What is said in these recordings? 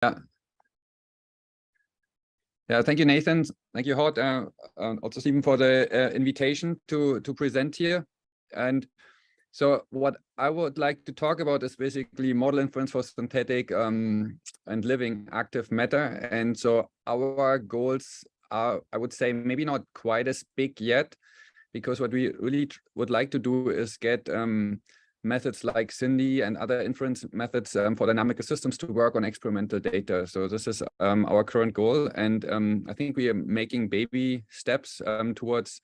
Yeah. Yeah, thank you, Nathan. Thank you, Hort. Also, Stephen, for the invitation to present here. And so what I would like to talk about is basically model inference for synthetic and living active matter. And so our goals are, I would say, maybe not quite as big yet, because what we really would like to do is get methods like SINDI and other inference methods for dynamical systems to work on experimental data. So this is our current goal. And I think we are making baby steps towards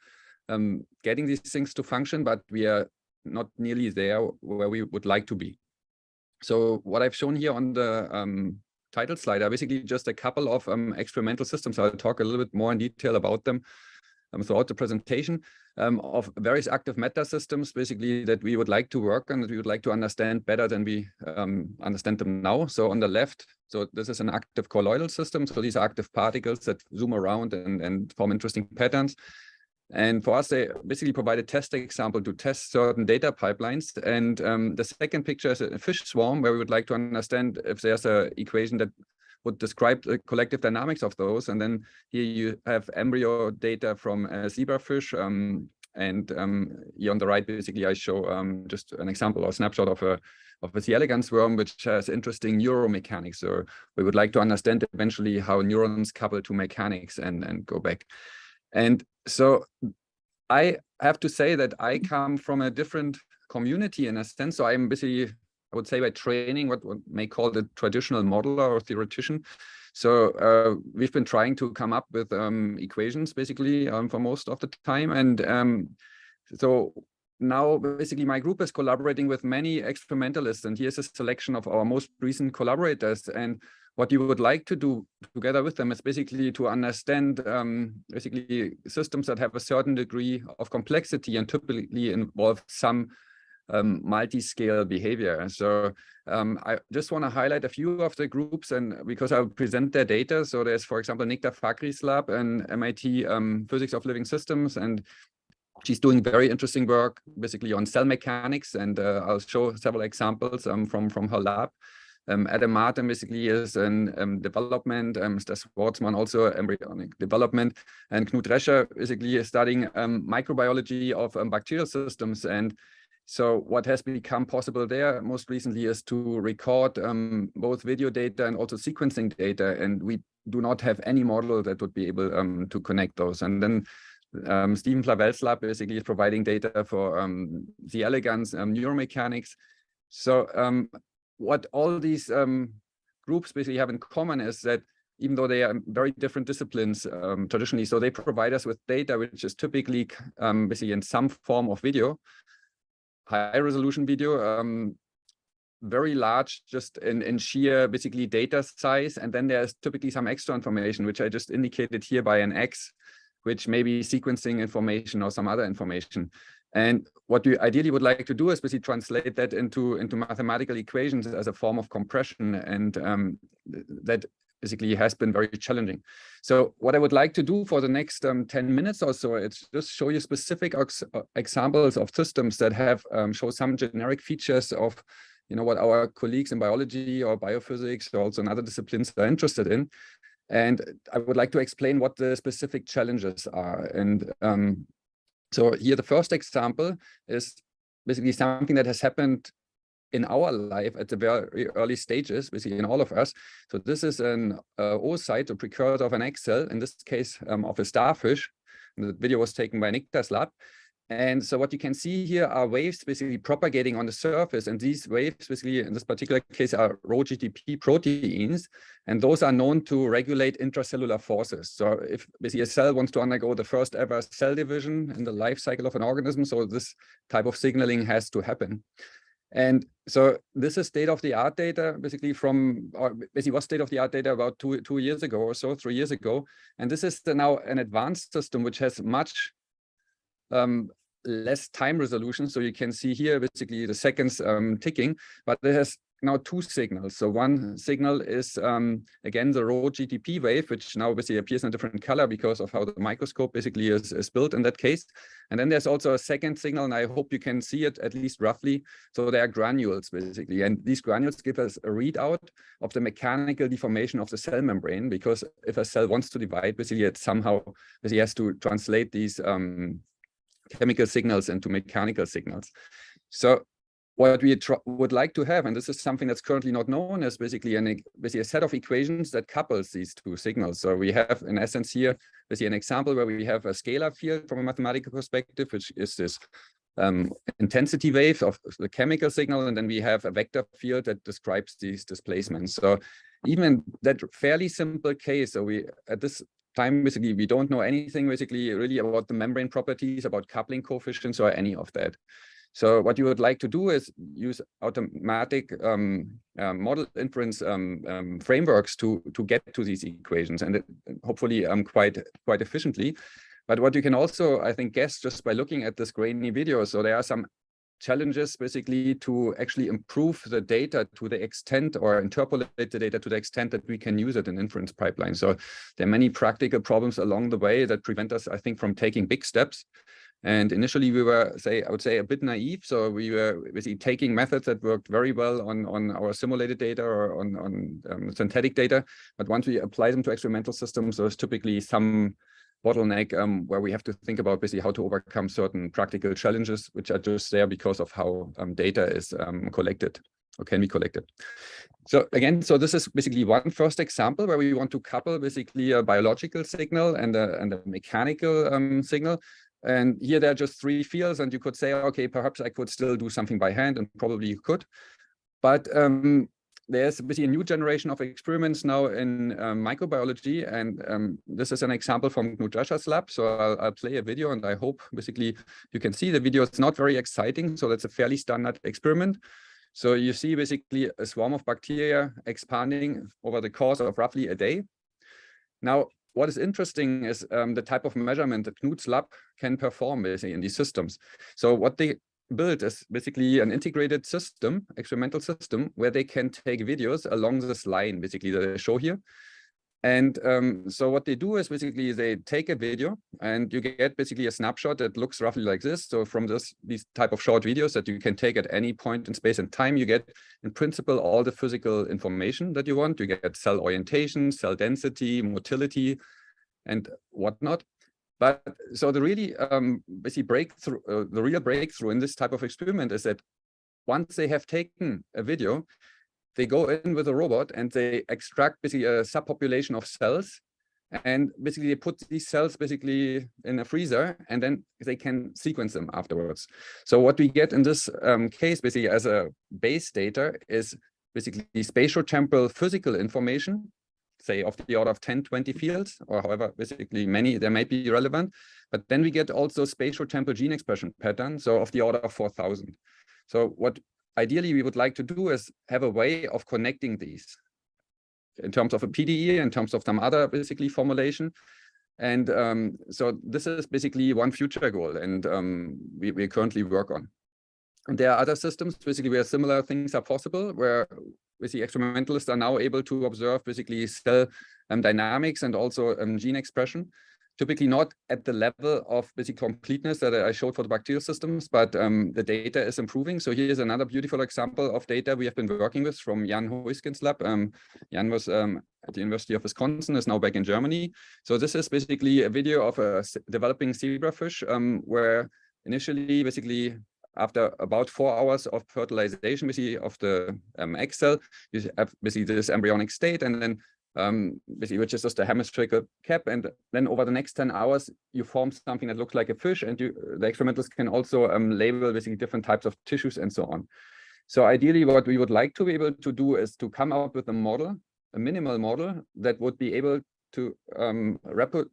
getting these things to function, but we are not nearly there where we would like to be. So what I've shown here on the title slide are basically just a couple of experimental systems. I'll talk a little bit more in detail about them throughout the presentation, of various active matter systems, basically, that we would like to work on, that we would like to understand better than we understand them now. So on the left, so this is an active colloidal system. So these are active particles that zoom around and form interesting patterns. And for us, they basically provide a test example to test certain data pipelines. And the second picture is a fish swarm, where we would like to understand if there's an equation that would describe the collective dynamics of those. And then here you have embryo data from a zebrafish. And here on the right, basically, I show just an example or snapshot of a C. elegans worm, which has interesting neuromechanics. So we would like to understand eventually how neurons couple to mechanics and go back. And so I have to say that I come from a different community in a sense. So I'm basically, I would say, by training, what one may call the traditional modeler or theoretician. So we've been trying to come up with equations, basically, for most of the time. And so now, basically, my group is collaborating with many experimentalists. And here's a selection of our most recent collaborators. And what you would like to do together with them is basically to understand basically systems that have a certain degree of complexity and typically involve some multi-scale behavior. So I just want to highlight a few of the groups, and because I'll present their data. So there's, for example, Nikta Fakhri's lab and MIT Physics of Living Systems, and she's doing very interesting work basically on cell mechanics, and I'll show several examples from her lab. Adam Martin basically is in development, Mr. Schwartzman also embryonic development, and Knut Rescher basically is studying microbiology of bacterial systems. And so what has become possible there most recently is to record both video data and also sequencing data, and we do not have any model that would be able to connect those. And then Stephen Flavel's lab basically is providing data for C. elegans neuromechanics. So what all these groups basically have in common is that even though they are very different disciplines traditionally, so they provide us with data which is typically basically in some form of video, high resolution video, very large, just in sheer basically data size. And then there's typically some extra information, which I just indicated here by an X, which may be sequencing information or some other information. And what we ideally would like to do is basically translate that into mathematical equations as a form of compression. And that basically has been very challenging. So what I would like to do for the next 10 minutes or so, it's just show you specific examples of systems that have show some generic features of what our colleagues in biology or biophysics or also in other disciplines are interested in. And I would like to explain what the specific challenges are. And so here, the first example is basically something that has happened in our life at the very early stages, basically in all of us. So this is an oocyte, a precursor of an egg cell, in this case of a starfish. And the video was taken by Nikta's lab. And so what you can see here are waves basically propagating on the surface. And these waves basically, in this particular case, are Rho-GTP proteins. And those are known to regulate intracellular forces. So if basically a cell wants to undergo the first ever cell division in the life cycle of an organism, so this type of signaling has to happen. And so this is state-of-the-art data, basically was state-of-the-art data about two years ago or so, 3 years ago. And this is now an advanced system which has much less time resolution. So you can see here basically the seconds ticking, but it has now two signals. So one signal is, again, the raw GTP wave, which now basically appears in a different color because of how the microscope basically is built in that case. And then there's also a second signal, and I hope you can see it at least roughly. So they are granules, basically. And these granules give us a readout of the mechanical deformation of the cell membrane, because if a cell wants to divide, basically it somehow basically has to translate these chemical signals into mechanical signals. So what we would like to have, and this is something that's currently not known, is basically a set of equations that couples these two signals. So we have, in essence here, basically an example where we have a scalar field from a mathematical perspective, which is this intensity wave of the chemical signal, and then we have a vector field that describes these displacements. So even in that fairly simple case, so we, at this time, basically, we don't know anything basically really about the membrane properties, about coupling coefficients, or any of that. So what you would like to do is use automatic model inference frameworks to get to these equations, and hopefully quite efficiently. But what you can also, I think, guess just by looking at this grainy video, so there are some challenges basically to actually improve the data to the extent, or interpolate the data to the extent that we can use it in inference pipelines. So there are many practical problems along the way that prevent us, I think, from taking big steps. And initially we were, I would say, a bit naive. So we were basically taking methods that worked very well on our simulated data or on synthetic data. But once we apply them to experimental systems, there's typically some bottleneck where we have to think about basically how to overcome certain practical challenges, which are just there because of how data is collected or can be collected. So again, so this is basically one first example where we want to couple basically a biological signal and a mechanical signal. And here there are just three fields, and you could say, okay, perhaps I could still do something by hand, and probably you could. But there's basically a new generation of experiments now in microbiology, and this is an example from Knut Drescher's lab. So I'll play a video, and I hope basically you can see the video. It's not very exciting, so that's a fairly standard experiment. So you see basically a swarm of bacteria expanding over the course of roughly a day. Now, what is interesting is the type of measurement that Knut's lab can perform basically in these systems. So what they built is basically an integrated system, experimental system, where they can take videos along this line, basically, that I show here. And so what they do is basically they take a video, and you get basically a snapshot that looks roughly like this. So from these type of short videos that you can take at any point in space and time, you get, in principle, all the physical information that you want. You get cell orientation, cell density, motility, and whatnot. But so the really basically breakthrough, the real breakthrough in this type of experiment is that once they have taken a video, they go in with a robot and they extract basically a subpopulation of cells, and basically they put these cells basically in a freezer, and then they can sequence them afterwards. So what we get in this case basically as a base data is basically spatiotemporal physical information, say of the order of 10, 20 fields, or however basically many there might be relevant. But then we get also spatiotemporal gene expression patterns, so of the order of 4,000. So what ideally we would like to do is have a way of connecting these in terms of a PDE, in terms of some other basically formulation. And so this is basically one future goal, and we currently work on. And there are other systems basically where similar things are possible, where the experimentalists are now able to observe basically cell dynamics and also gene expression. Typically not at the level of basic completeness that I showed for the bacterial systems, but the data is improving. So here's another beautiful example of data we have been working with from Jan Huisken's lab. Jan was at the University of Wisconsin, is now back in Germany. So this is basically a video of a developing zebrafish where initially basically after about 4 hours of fertilization basically of the egg cell, you have basically this embryonic state, and then basically, which is just a hemispherical cap, and then over the next 10 hours, you form something that looks like a fish, and the experimentalists can also label basically different types of tissues and so on. So ideally, what we would like to be able to do is to come up with a model, a minimal model that would be able to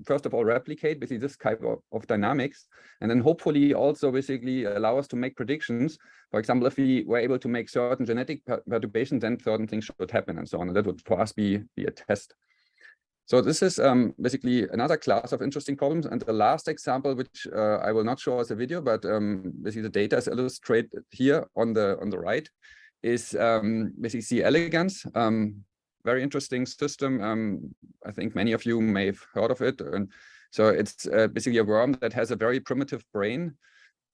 first of all replicate basically this type of dynamics, and then hopefully also basically allow us to make predictions. For example, if we were able to make certain genetic perturbations, then certain things should happen and so on, and that would for us be a test. So this is basically another class of interesting problems. And the last example, which I will not show as a video, but basically the data is illustrated here on the right, is basically C. elegans. Very interesting system. I think many of you may have heard of it. And so it's basically a worm that has a very primitive brain,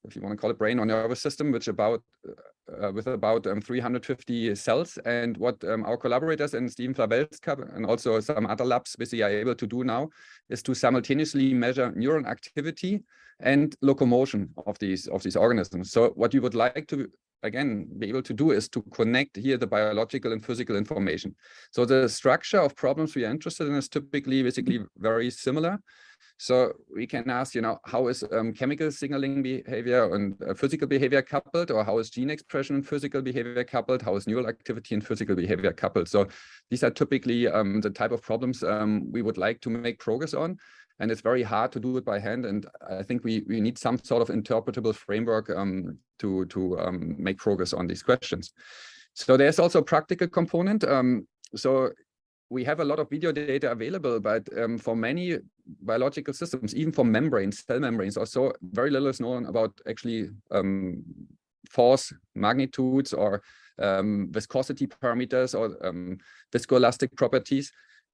if you want to call it brain or nervous system, which with about 350 cells. And what our collaborators and Steven Flavelska and also some other labs basically are able to do now is to simultaneously measure neuron activity and locomotion of these organisms. So what you would like to again be able to do is to connect here the biological and physical information. So the structure of problems we are interested in is typically basically very similar. So we can ask, how is chemical signaling behavior and physical behavior coupled, or how is gene expression and physical behavior coupled? How is neural activity and physical behavior coupled? So these are typically the type of problems we would like to make progress on. And it's very hard to do it by hand. And I think we need some sort of interpretable framework to make progress on these questions. So there's also a practical component. So we have a lot of video data available, but for many biological systems, even for membranes, cell membranes, also very little is known about actually force magnitudes or viscosity parameters or viscoelastic properties.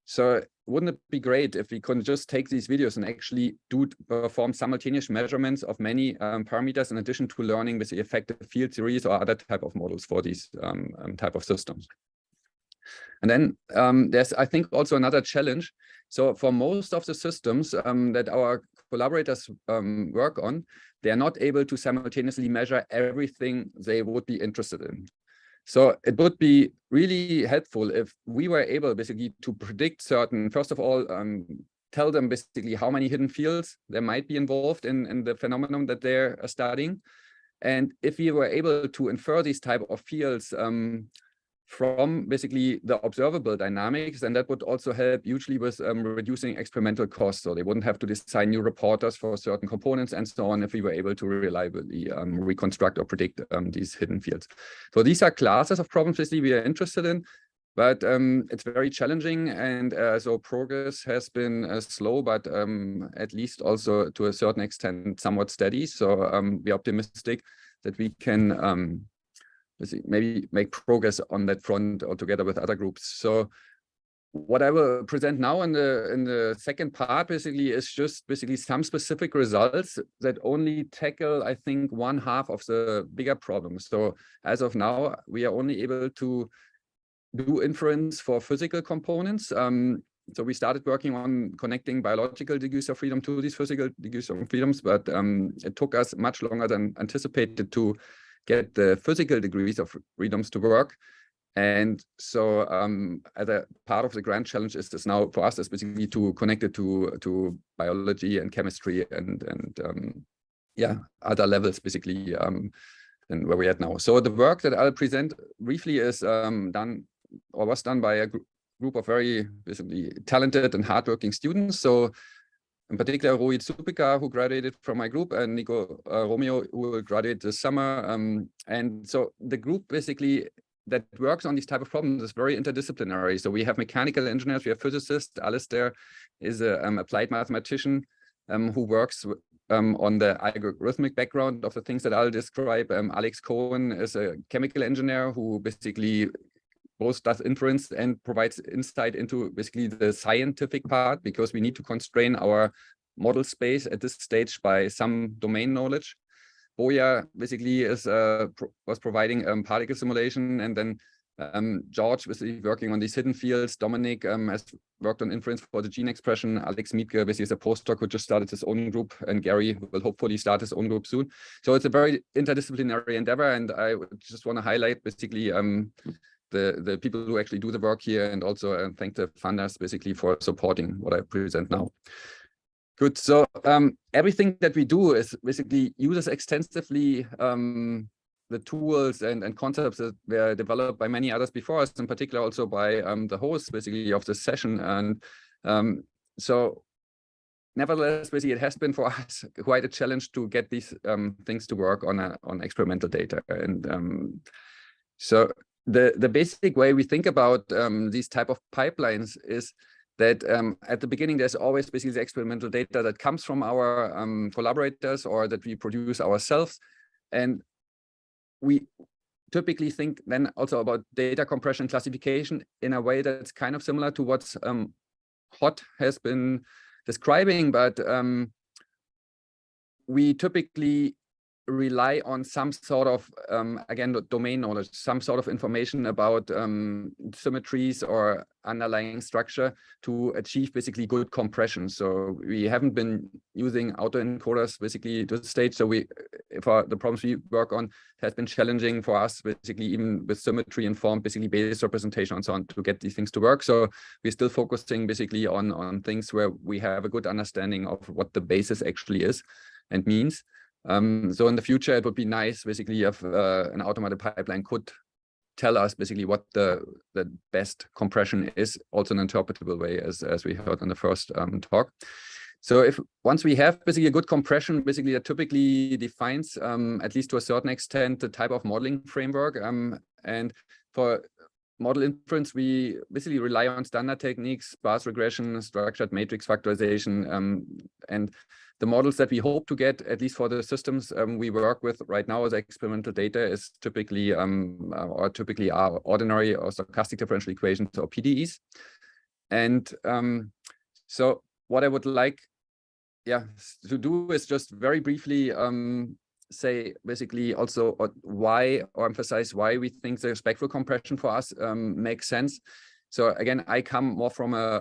So wouldn't it be great if we could just take these videos and actually perform simultaneous measurements of many parameters in addition to learning with the effective field series or other type of models for these type of systems? And then there's, I think, also another challenge. So for most of the systems that our collaborators work on, they are not able to simultaneously measure everything they would be interested in. So it would be really helpful if we were able basically to predict certain, first of all, tell them basically how many hidden fields there might be involved in the phenomenon that they're studying. And if we were able to infer these type of fields from basically the observable dynamics, and that would also help hugely with reducing experimental costs. So they wouldn't have to design new reporters for certain components and so on if we were able to reliably reconstruct or predict these hidden fields. So these are classes of problems basically we are interested in, but it's very challenging. And so progress has been slow, but at least also to a certain extent somewhat steady. So we're optimistic that we can maybe make progress on that front or together with other groups. So what I will present now in the second part basically is just basically some specific results that only tackle, I think, 1/2 of the bigger problems. So as of now, we are only able to do inference for physical components. So we started working on connecting biological degrees of freedom to these physical degrees of freedoms, but it took us much longer than anticipated to get the physical degrees of freedoms to work. And so as a part of the grand challenge is this now for us is basically to connect it to biology and chemistry and other levels basically and where we're at now. So the work that I'll present briefly is was done by a group of very basically talented and hardworking students. So in particular, Rohit Supika, who graduated from my group, and Nico Romeo, who will graduate this summer. And so the group basically that works on these type of problems is very interdisciplinary. So we have mechanical engineers, we have physicists. Alistair is an applied mathematician who works on the algorithmic background of the things that I'll describe. Alex Cohen is a chemical engineer who basically both does inference and provides insight into basically the scientific part, because we need to constrain our model space at this stage by some domain knowledge. Boya basically was providing particle simulation, and then George was working on these hidden fields. Dominic has worked on inference for the gene expression. Alex Mietke basically is a postdoc who just started his own group, and Gary will hopefully start his own group soon. So it's a very interdisciplinary endeavor, and I just want to highlight basically the people who actually do the work here, and also thank the funders basically for supporting what I present now. Good. So everything that we do is basically uses extensively the tools and concepts that were developed by many others before us, in particular also by the host basically of this session. And so nevertheless, basically it has been for us quite a challenge to get these things to work on experimental data. And so the basic way we think about these type of pipelines is that at the beginning, there's always basically the experimental data that comes from our collaborators or that we produce ourselves. And we typically think then also about data compression classification in a way that's kind of similar to what's Hot has been describing, but we typically rely on some sort of, again, domain knowledge, some sort of information about symmetries or underlying structure to achieve basically good compression. So we haven't been using autoencoders basically to this stage. So for the problems we work on, it has been challenging for us basically even with symmetry informed basically base representation and so on to get these things to work. So we're still focusing basically on things where we have a good understanding of what the basis actually is and means. So in the future, it would be nice basically if an automated pipeline could tell us basically what the best compression is, also in an interpretable way, as we heard in the first talk. So once we have basically a good compression, basically that typically defines, at least to a certain extent, the type of modeling framework. And for model inference, we basically rely on standard techniques, sparse regression, structured matrix factorization, and the models that we hope to get, at least for the systems we work with right now as experimental data, is typically are ordinary or stochastic differential equations, or PDEs. And so what I would like to do is just very briefly say basically also why, or emphasize why we think the spectral compression for us makes sense. So again, I come more from a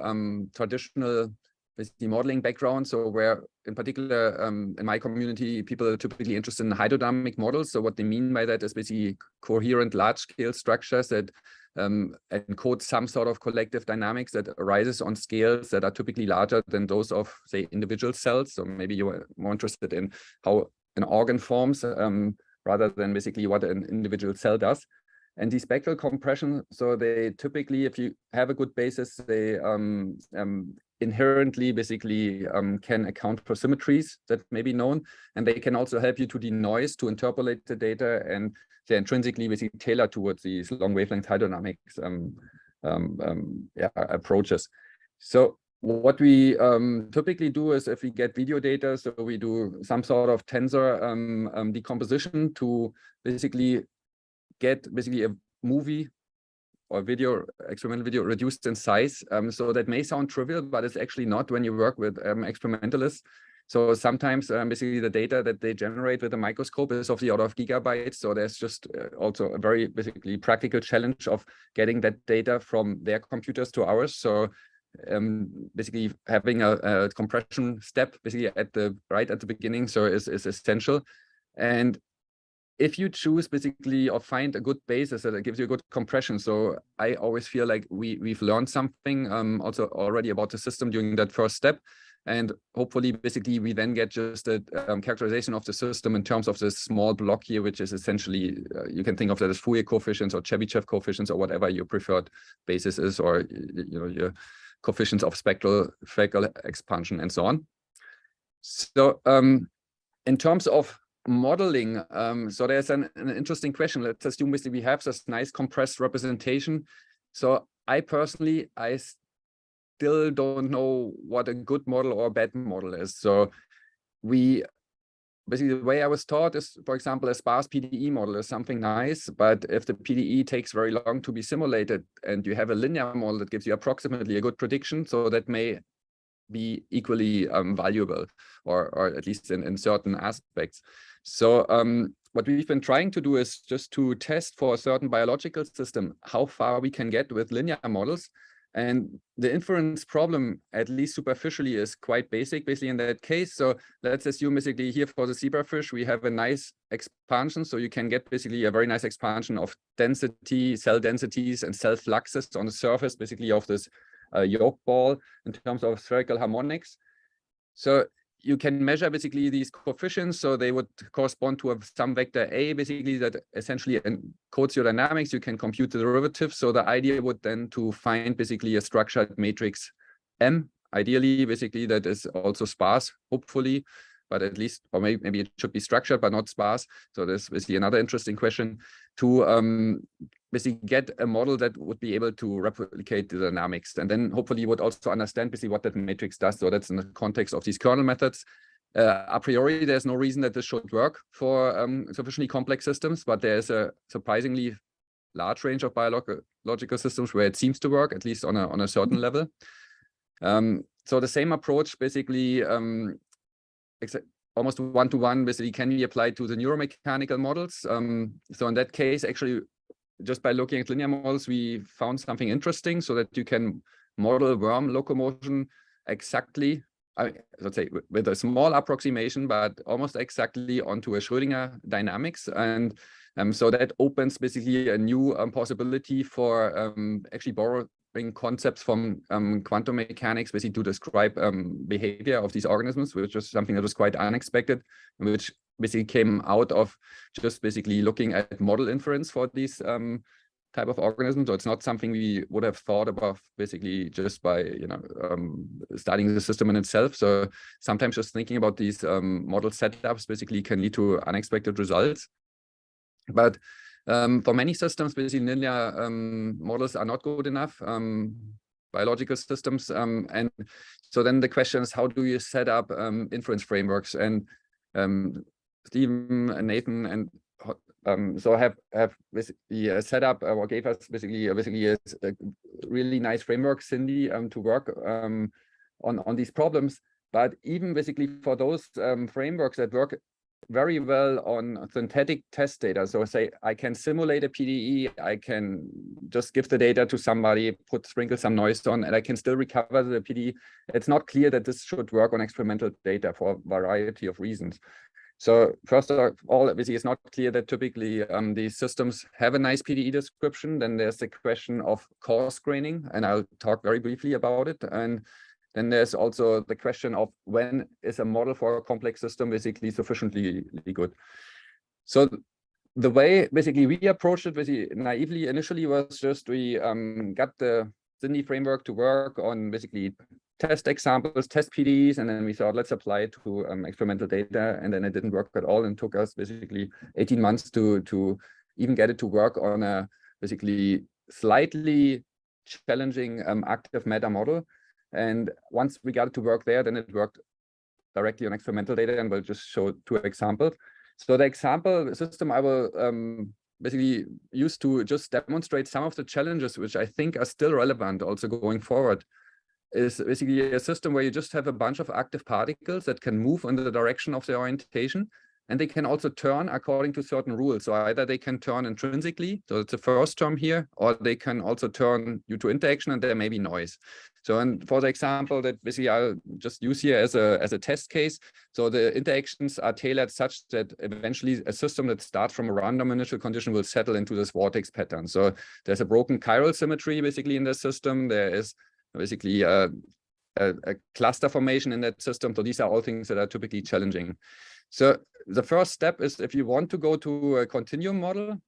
traditional basically modeling background, so where in particular in my community, people are typically interested in hydrodynamic models. So what they mean by that is basically coherent large-scale structures that encode some sort of collective dynamics that arises on scales that are typically larger than those of, say, individual cells. So maybe you are more interested in how an organ forms rather than basically what an individual cell does. And these spectral compression, so they typically, if you have a good basis, they inherently basically can account for symmetries that may be known, and they can also help you to denoise, to interpolate the data, and they're intrinsically basically tailored towards these long wavelength hydrodynamics approaches. So what we typically do is, if we get video data, so we do some sort of tensor decomposition to basically get a movie or video, experimental video, reduced in size. So that may sound trivial, but it's actually not when you work with experimentalists. So sometimes basically the data that they generate with a microscope is of the order of gigabytes. So there's just also a very basically practical challenge of getting that data from their computers to ours. So basically having a compression step basically right at the beginning, so is essential. And if you choose basically or find a good basis that gives you a good compression, so I always feel like we've learned something also already about the system during that first step. And hopefully basically we then get just a characterization of the system in terms of this small block here, which is essentially, you can think of that as Fourier coefficients or Chebyshev coefficients or whatever your preferred basis is, or your coefficients of spectral expansion and so on. So in terms of modeling, so there's an interesting question. Let's assume basically we have this nice compressed representation. So I personally, I still don't know what a good model or a bad model is. So basically the way I was taught is, for example, a sparse PDE model is something nice, but if the PDE takes very long to be simulated and you have a linear model that gives you approximately a good prediction, so that may be equally valuable, or at least in certain aspects. So what we've been trying to do is just to test for a certain biological system how far we can get with linear models. And the inference problem, at least superficially, is quite basic basically in that case. So let's assume basically here for the zebrafish, we have a nice expansion. So you can get basically a very nice expansion of density, cell densities, and cell fluxes on the surface basically of this yolk ball in terms of spherical harmonics. So you can measure basically these coefficients. So they would correspond to some vector A basically that essentially encodes your dynamics. You can compute the derivative. So the idea would then to find basically a structured matrix M, ideally basically that is also sparse, hopefully, but at least, or maybe it should be structured but not sparse. So this is basically another interesting question, to basically get a model that would be able to replicate the dynamics, and then hopefully would also understand basically what that matrix does. So that's in the context of these kernel methods. A priori, there's no reason that this should work for sufficiently complex systems, but there's a surprisingly large range of biological systems where it seems to work, at least on a certain level. So the same approach basically almost one-to-one basically can be applied to the neuromechanical models. So in that case, actually, just by looking at linear models, we found something interesting so that you can model worm locomotion exactly, let's say with a small approximation, but almost exactly onto a Schrödinger dynamics. And so that opens basically a new possibility for actually borrowing concepts from quantum mechanics, basically to describe behavior of these organisms, which was something that was quite unexpected, which basically came out of just basically looking at model inference for these type of organisms. So it's not something we would have thought about basically just by studying the system in itself. So sometimes just thinking about these model setups basically can lead to unexpected results. But for many systems, basically linear models are not good enough, biological systems. And so then the question is, how do you set up inference frameworks? And Stephen and Nathan and so have basically set up or gave us basically a really nice framework, Cindy, to work on these problems. But even basically for those frameworks that work very well on synthetic test data. So say I can simulate a PDE, I can just give the data to somebody, sprinkle some noise on, and I can still recover the PDE. It's not clear that this should work on experimental data for a variety of reasons. So first of all, obviously, it's not clear that typically these systems have a nice PDE description. Then there's the question of coarse graining, and I'll talk very briefly about it. And then there's also the question of when is a model for a complex system basically sufficiently good. So the way basically we approached it basically naively initially was just we got the Cindy framework to work on basically test examples, test PDEs, and then we thought, let's apply it to experimental data. And then it didn't work at all and took us basically 18 months to even get it to work on a basically slightly challenging active meta model. And once we got it to work there, then it worked directly on experimental data, and we'll just show 2 examples. So the example system I will basically use to just demonstrate some of the challenges, which I think are still relevant also going forward, is basically a system where you just have a bunch of active particles that can move in the direction of their orientation, and they can also turn according to certain rules. So either they can turn intrinsically, so it's the first term here, or they can also turn due to interaction, and there may be noise. So, and for the example that basically I'll just use here as a test case, so the interactions are tailored such that eventually a system that starts from a random initial condition will settle into this vortex pattern. So there's a broken chiral symmetry basically in the system. There is basically a cluster formation in that system. So these are all things that are typically challenging. So the first step is if you want to go to a continuum model,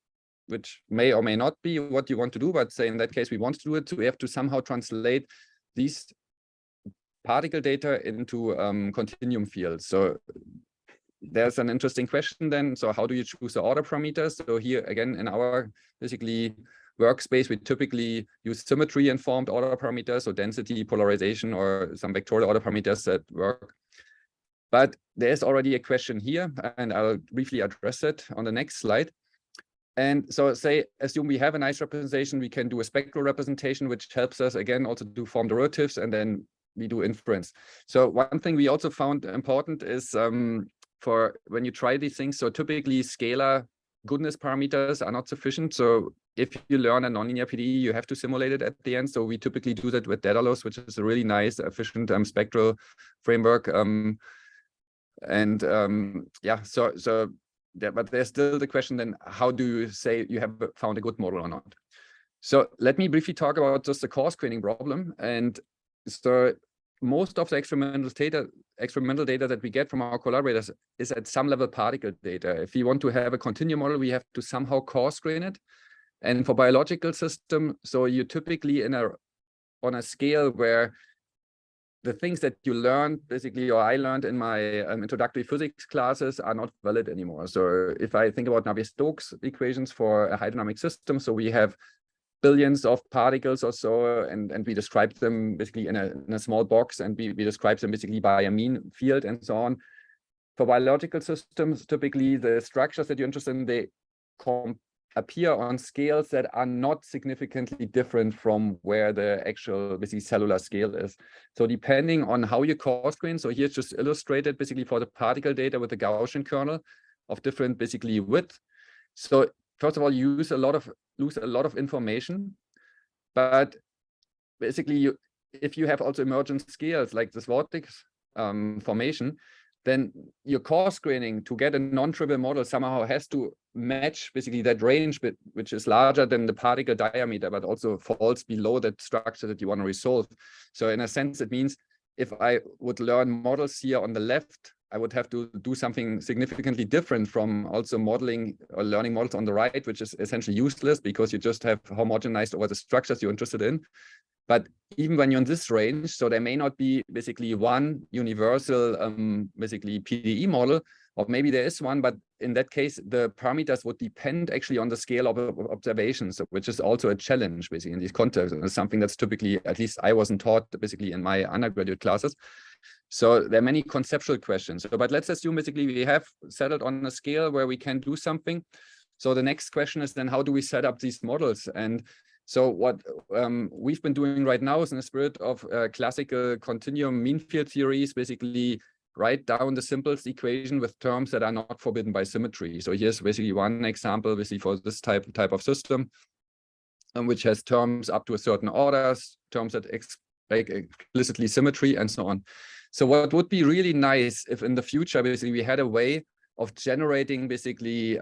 which may or may not be what you want to do, but say in that case we want to do it, so we have to somehow translate these particle data into continuum fields. So there's an interesting question then. So how do you choose the order parameters? So here again in our basically workspace, we typically use symmetry informed order parameters, so density, polarization, or some vectorial order parameters that work. But there's already a question here, and I'll briefly address it on the next slide. And so say, assume we have a nice representation, we can do a spectral representation, which helps us again also do form derivatives, and then we do inference. So one thing we also found important is for when you try these things, so typically scalar goodness parameters are not sufficient. So if you learn a nonlinear PDE, you have to simulate it at the end. So we typically do that with Daedalus, which is a really nice, efficient spectral framework. Yeah, but there's still the question then, how do you say you have found a good model or not? So let me briefly talk about just the coarse graining problem. And so most of the experimental data that we get from our collaborators is at some level particle data. If you want to have a continuum model, we have to somehow coarse grain it. And for biological system, so you typically on a scale where the things that you learned basically, or I learned in my introductory physics classes, are not valid anymore. So if I think about Navier-Stokes equations for a high dynamic system, so we have billions of particles or so, and we describe them basically in a small box, and we describe them basically by a mean field and so on. for biological systems, typically the structures that you're interested in, they appear on scales that are not significantly different from where the actual basically cellular scale is. So depending on how you coarse grain, so here's just illustrated basically for the particle data with the Gaussian kernel of different basically width. So first of all, you lose a lot of information, but basically if you have also emergent scales like this vortex formation, then your coarse graining to get a non-trivial model somehow has to match basically that range, which is larger than the particle diameter, but also falls below that structure that you want to resolve. So in a sense, it means if I would learn models here on the left, I would have to do something significantly different from also modeling or learning models on the right, which is essentially useless because you just have homogenized over the structures you're interested in. But even when you're in this range, so there may not be basically one universal basically PDE model, or maybe there is one, but in that case, the parameters would depend actually on the scale of observations, which is also a challenge basically in these contexts. And it's something that's typically, at least I wasn't taught basically in my undergraduate classes. So there are many conceptual questions. But let's assume basically we have settled on a scale where we can do something. So the next question is then how do we set up these models? And so what we've been doing right now is in the spirit of classical continuum mean field theories, basically write down the simplest equation with terms that are not forbidden by symmetry. So here's basically one example basically for this type of system, which has terms up to a certain order, terms that explicitly symmetry and so on. So what would be really nice if in the future basically we had a way of generating basically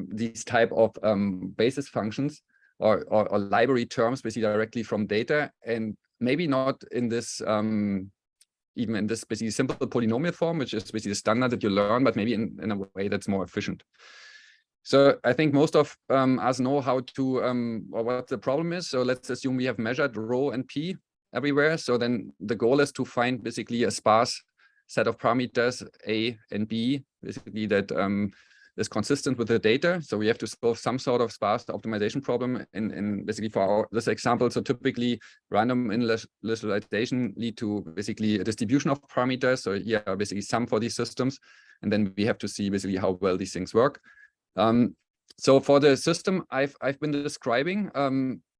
these type of basis functions or library terms basically directly from data, and maybe not in this even in this basically simple polynomial form, which is basically the standard that you learn, but maybe in a way that's more efficient. So I think most of us know how to or what the problem is. So let's assume we have measured rho and p everywhere. So then the goal is to find basically a sparse set of parameters A and B, basically that is consistent with the data. So we have to solve some sort of sparse optimization problem in basically for this example. So typically random initialization lead to basically a distribution of parameters. So here are basically some for these systems. And then we have to see basically how well these things work. So for the system I've been describing,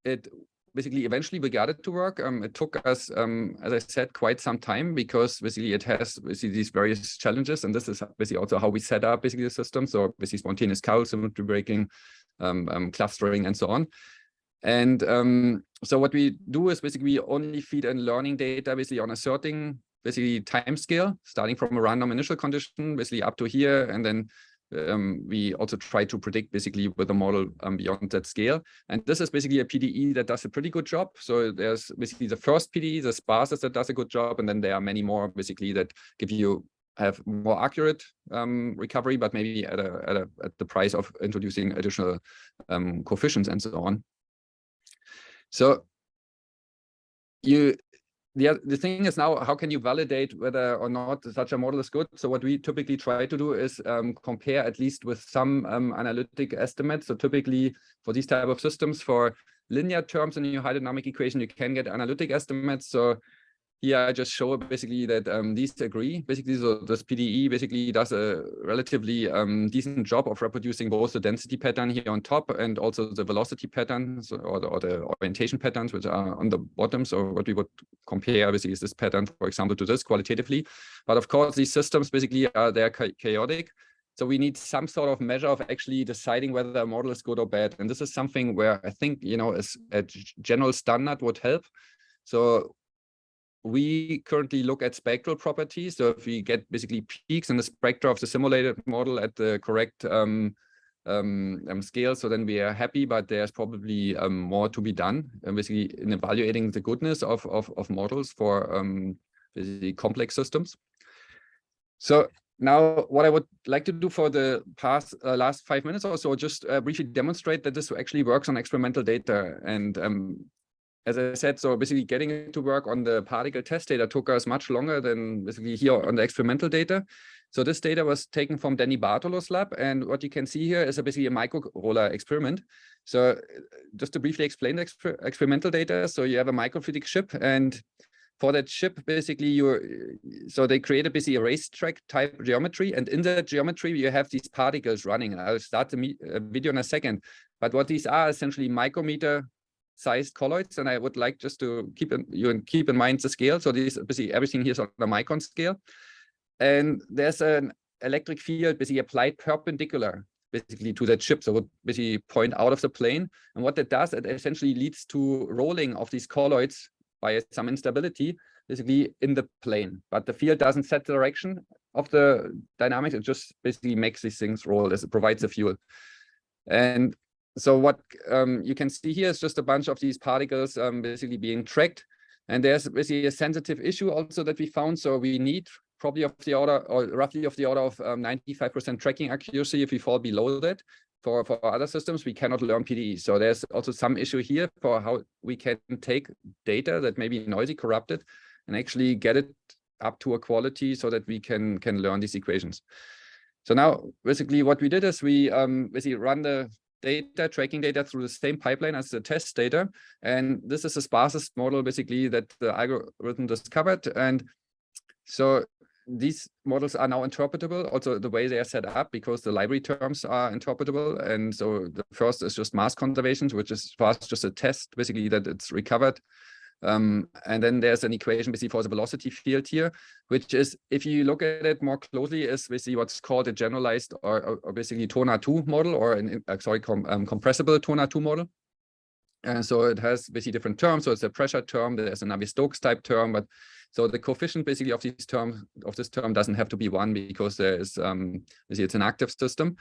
it basically eventually we got it to work. It took us, as I said, quite some time because basically it has basically these various challenges, and this is basically also how we set up basically the system. So basically spontaneous Cull, symmetry breaking, clustering, and so on. And so what we do is basically we only feed in learning data basically on a certain basically time scale, starting from a random initial condition, basically up to here, and then we also try to predict basically with a model beyond that scale. And this is basically a PDE that does a pretty good job. So there's basically the first PDE, the sparsest, that does a good job. And then there are many more basically that have more accurate recovery, but maybe at the price of introducing additional coefficients and so on. So the thing is now, how can you validate whether or not such a model is good? So what we typically try to do is compare at least with some analytic estimates. So typically for these type of systems, for linear terms in your hydrodynamic equation, you can get analytic estimates. So here I just show basically that these agree. Basically, so this PDE basically does a relatively decent job of reproducing both the density pattern here on top and also the velocity patterns or the orientation patterns, which are on the bottom. So what we would compare basically is this pattern, for example, to this qualitatively. But of course, these systems basically they're chaotic. So we need some sort of measure of actually deciding whether a model is good or bad. And this is something where I think, is a general standard would help. So we currently look at spectral properties. So if we get basically peaks in the spectra of the simulated model at the correct scale, so then we are happy, but there's probably more to be done basically in evaluating the goodness of models for basically complex systems. So now what I would like to do for the last 5 minutes or so, just briefly demonstrate that this actually works on experimental data. And as I said, so basically getting it to work on the particle test data took us much longer than basically here on the experimental data. So this data was taken from Danny Bartolo's lab. And what you can see here is basically a microroller experiment. So just to briefly explain the experimental data. So you have a microfluidic chip, and for that chip, basically so they created basically a racetrack type geometry, and in that geometry you have these particles running. And I'll start the video in a second. But what these are essentially micrometer sized colloids, and I would like just to keep in mind the scale. So these basically everything here is on the micron scale, and there's an electric field basically applied perpendicular basically to that chip, so it would basically point out of the plane. And what that does, it essentially leads to rolling of these colloids by some instability basically in the plane, but the field doesn't set the direction of the dynamics. It just basically makes these things roll as it provides the fuel. And so what you can see here is just a bunch of these particles basically being tracked. And there's basically a sensitive issue also that we found. So we need probably of the order, or roughly of the order of 95% tracking accuracy. If we fall below that, for other systems, we cannot learn PDE. So there's also some issue here for how we can take data that may be noisy, corrupted, and actually get it up to a quality so that we can learn these equations. So now basically what we did is we basically run the tracking data through the same pipeline as the test data. And this is the sparsest model basically that the algorithm discovered. And so these models are now interpretable, also the way they are set up, because the library terms are interpretable. And so the first is just mass conservation, which is for us just a test, basically, that it's recovered. And then there's an equation basically for the velocity field here, which is, if you look at it more closely, is basically what's called a generalized or basically TONA2 model, or compressible TONA2 model. And so it has basically different terms. So it's a pressure term, there's a Navier-Stokes type term, but so the coefficient basically of this term doesn't have to be 1, because there is basically it's an active system.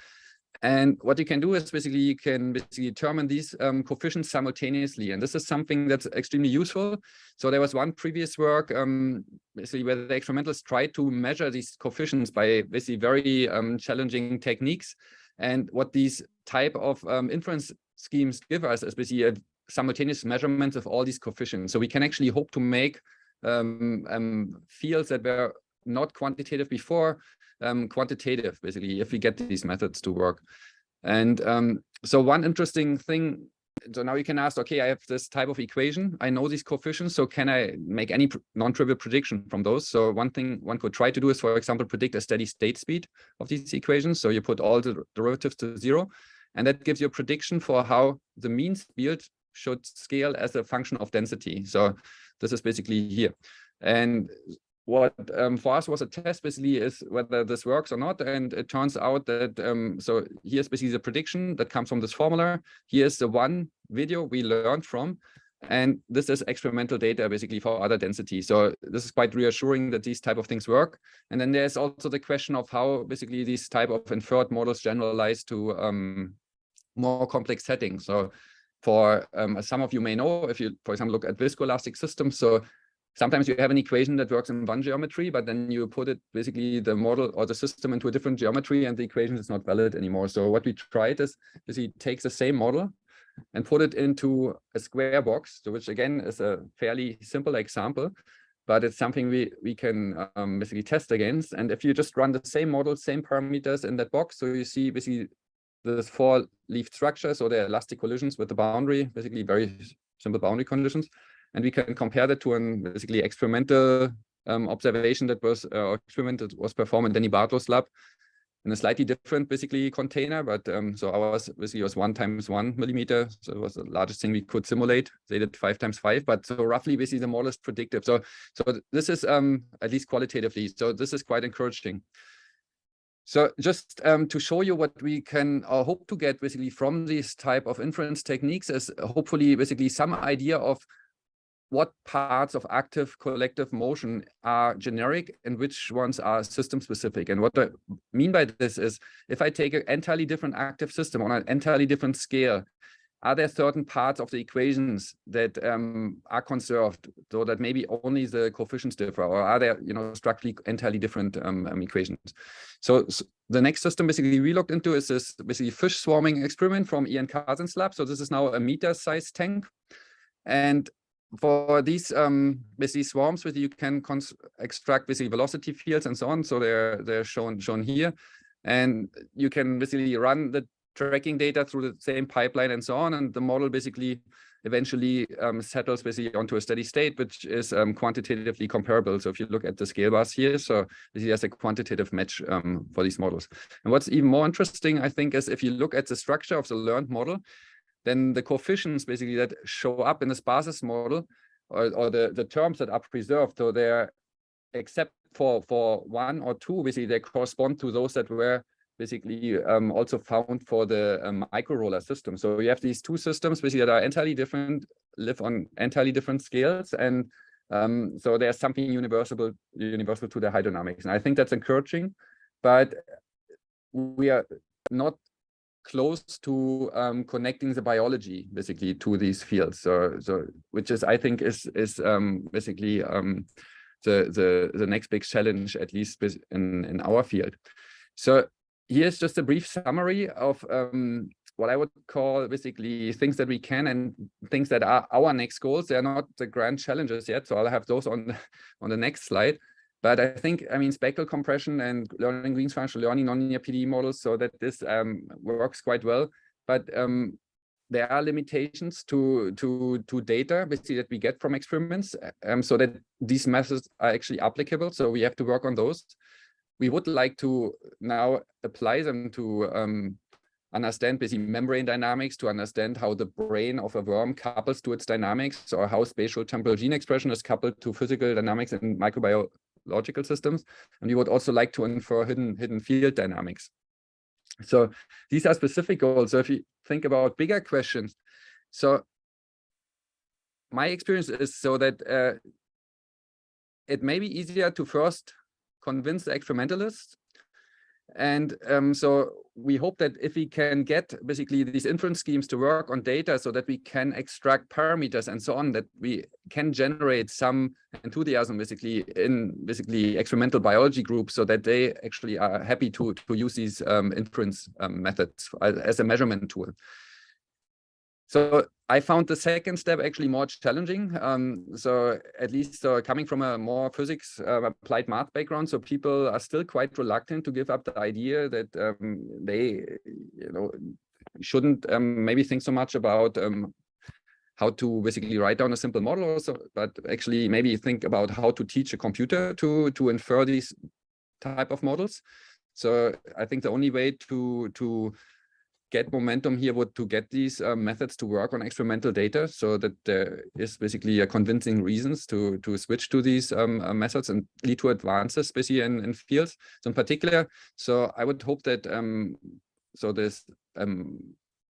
And what you can do is basically you can determine these coefficients simultaneously, and this is something that's extremely useful. So there was one previous work basically where the experimentalists tried to measure these coefficients by basically very challenging techniques. And what these type of inference schemes give us is basically a simultaneous measurement of all these coefficients. So we can actually hope to make fields that were not quantitative before quantitative, basically, if we get these methods to work. And so one interesting thing, so now you can ask, okay, I have this type of equation, I know these coefficients, so can I make any non-trivial prediction from those? So one thing one could try to do is, for example, predict a steady state speed of these equations. So you put all the derivatives to 0, and that gives you a prediction for how the mean field should scale as a function of density. So this is basically here. And what for us was a test basically is whether this works or not. And it turns out that, so here's basically the prediction that comes from this formula. Here's the one video we learned from. And this is experimental data basically for other densities. So this is quite reassuring that these type of things work. And then there's also the question of how basically these type of inferred models generalize to more complex settings. So for as some of you may know, if you, for example, look at viscoelastic systems, so sometimes you have an equation that works in one geometry, but then you put it basically the model or the system into a different geometry, and the equation is not valid anymore. So what we tried is basically take the same model and put it into a square box, so which again is a fairly simple example, but it's something we can basically test against. And if you just run the same model, same parameters in that box, so you see basically this 4-leaf structure, so the elastic collisions with the boundary, basically very simple boundary conditions. And we can compare that to an basically experimental observation that was experiment that was performed in Danny Bartlow's lab in a slightly different basically container, but so ours basically was 1 × 1 millimeter, so it was the largest thing we could simulate. They did 5 × 5, but so roughly basically the model is predictive. So this is at least qualitatively, so this is quite encouraging. So just to show you what we can hope to get basically from these type of inference techniques is hopefully basically some idea of what parts of active collective motion are generic and which ones are system specific. And what I mean by this is, if I take an entirely different active system on an entirely different scale, are there certain parts of the equations that are conserved, so that maybe only the coefficients differ, or are there, structurally entirely different equations? So the next system basically we looked into is this basically fish swarming experiment from Ian Carzen's lab. So this is now a meter-sized tank, and for these basically swarms, you can extract basically velocity fields and so on. So they're shown here, and you can basically run the tracking data through the same pipeline and so on, and the model basically eventually settles basically onto a steady state, which is quantitatively comparable. So if you look at the scale bars here, so this has a quantitative match for these models. And what's even more interesting, I think, is if you look at the structure of the learned model, then the coefficients basically that show up in the sparses model, or the terms that are preserved, so they're, except for one or two, basically they correspond to those that were basically also found for the micro-roller system. So you have these two systems basically that are entirely different, live on entirely different scales, and so there's something universal to the hydrodynamics. And I think that's encouraging, but we are not close to connecting the biology basically to these fields. So which is, I think, is basically the next big challenge, at least in our field. So here's just a brief summary of what I would call basically things that we can and things that are our next goals. They are not the grand challenges yet, so I'll have those on the next slide. But I think, I mean, spectral compression and learning Green's functional learning nonlinear PDE models, so that this works quite well. But there are limitations to data basically that we get from experiments, so that these methods are actually applicable. So we have to work on those. We would like to now apply them to understand basically membrane dynamics, to understand how the brain of a worm couples to its dynamics, or how spatial temporal gene expression is coupled to physical dynamics in microbiological systems. And we would also like to infer hidden field dynamics. So these are specific goals. So if you think about bigger questions, so my experience is so that it may be easier to first convince the experimentalists. And so we hope that if we can get basically these inference schemes to work on data, so that we can extract parameters and so on, that we can generate some enthusiasm basically in experimental biology groups, so that they actually are happy to use these inference methods as a measurement tool. So I found the second step actually more challenging. So at least coming from a more physics applied math background, so people are still quite reluctant to give up the idea that they, shouldn't maybe think so much about how to basically write down a simple model also, but actually maybe think about how to teach a computer to infer these type of models. So I think the only way to get momentum here would to get these methods to work on experimental data, so that there is basically a convincing reasons to switch to these methods and lead to advances basically in fields. So in particular, so I would hope that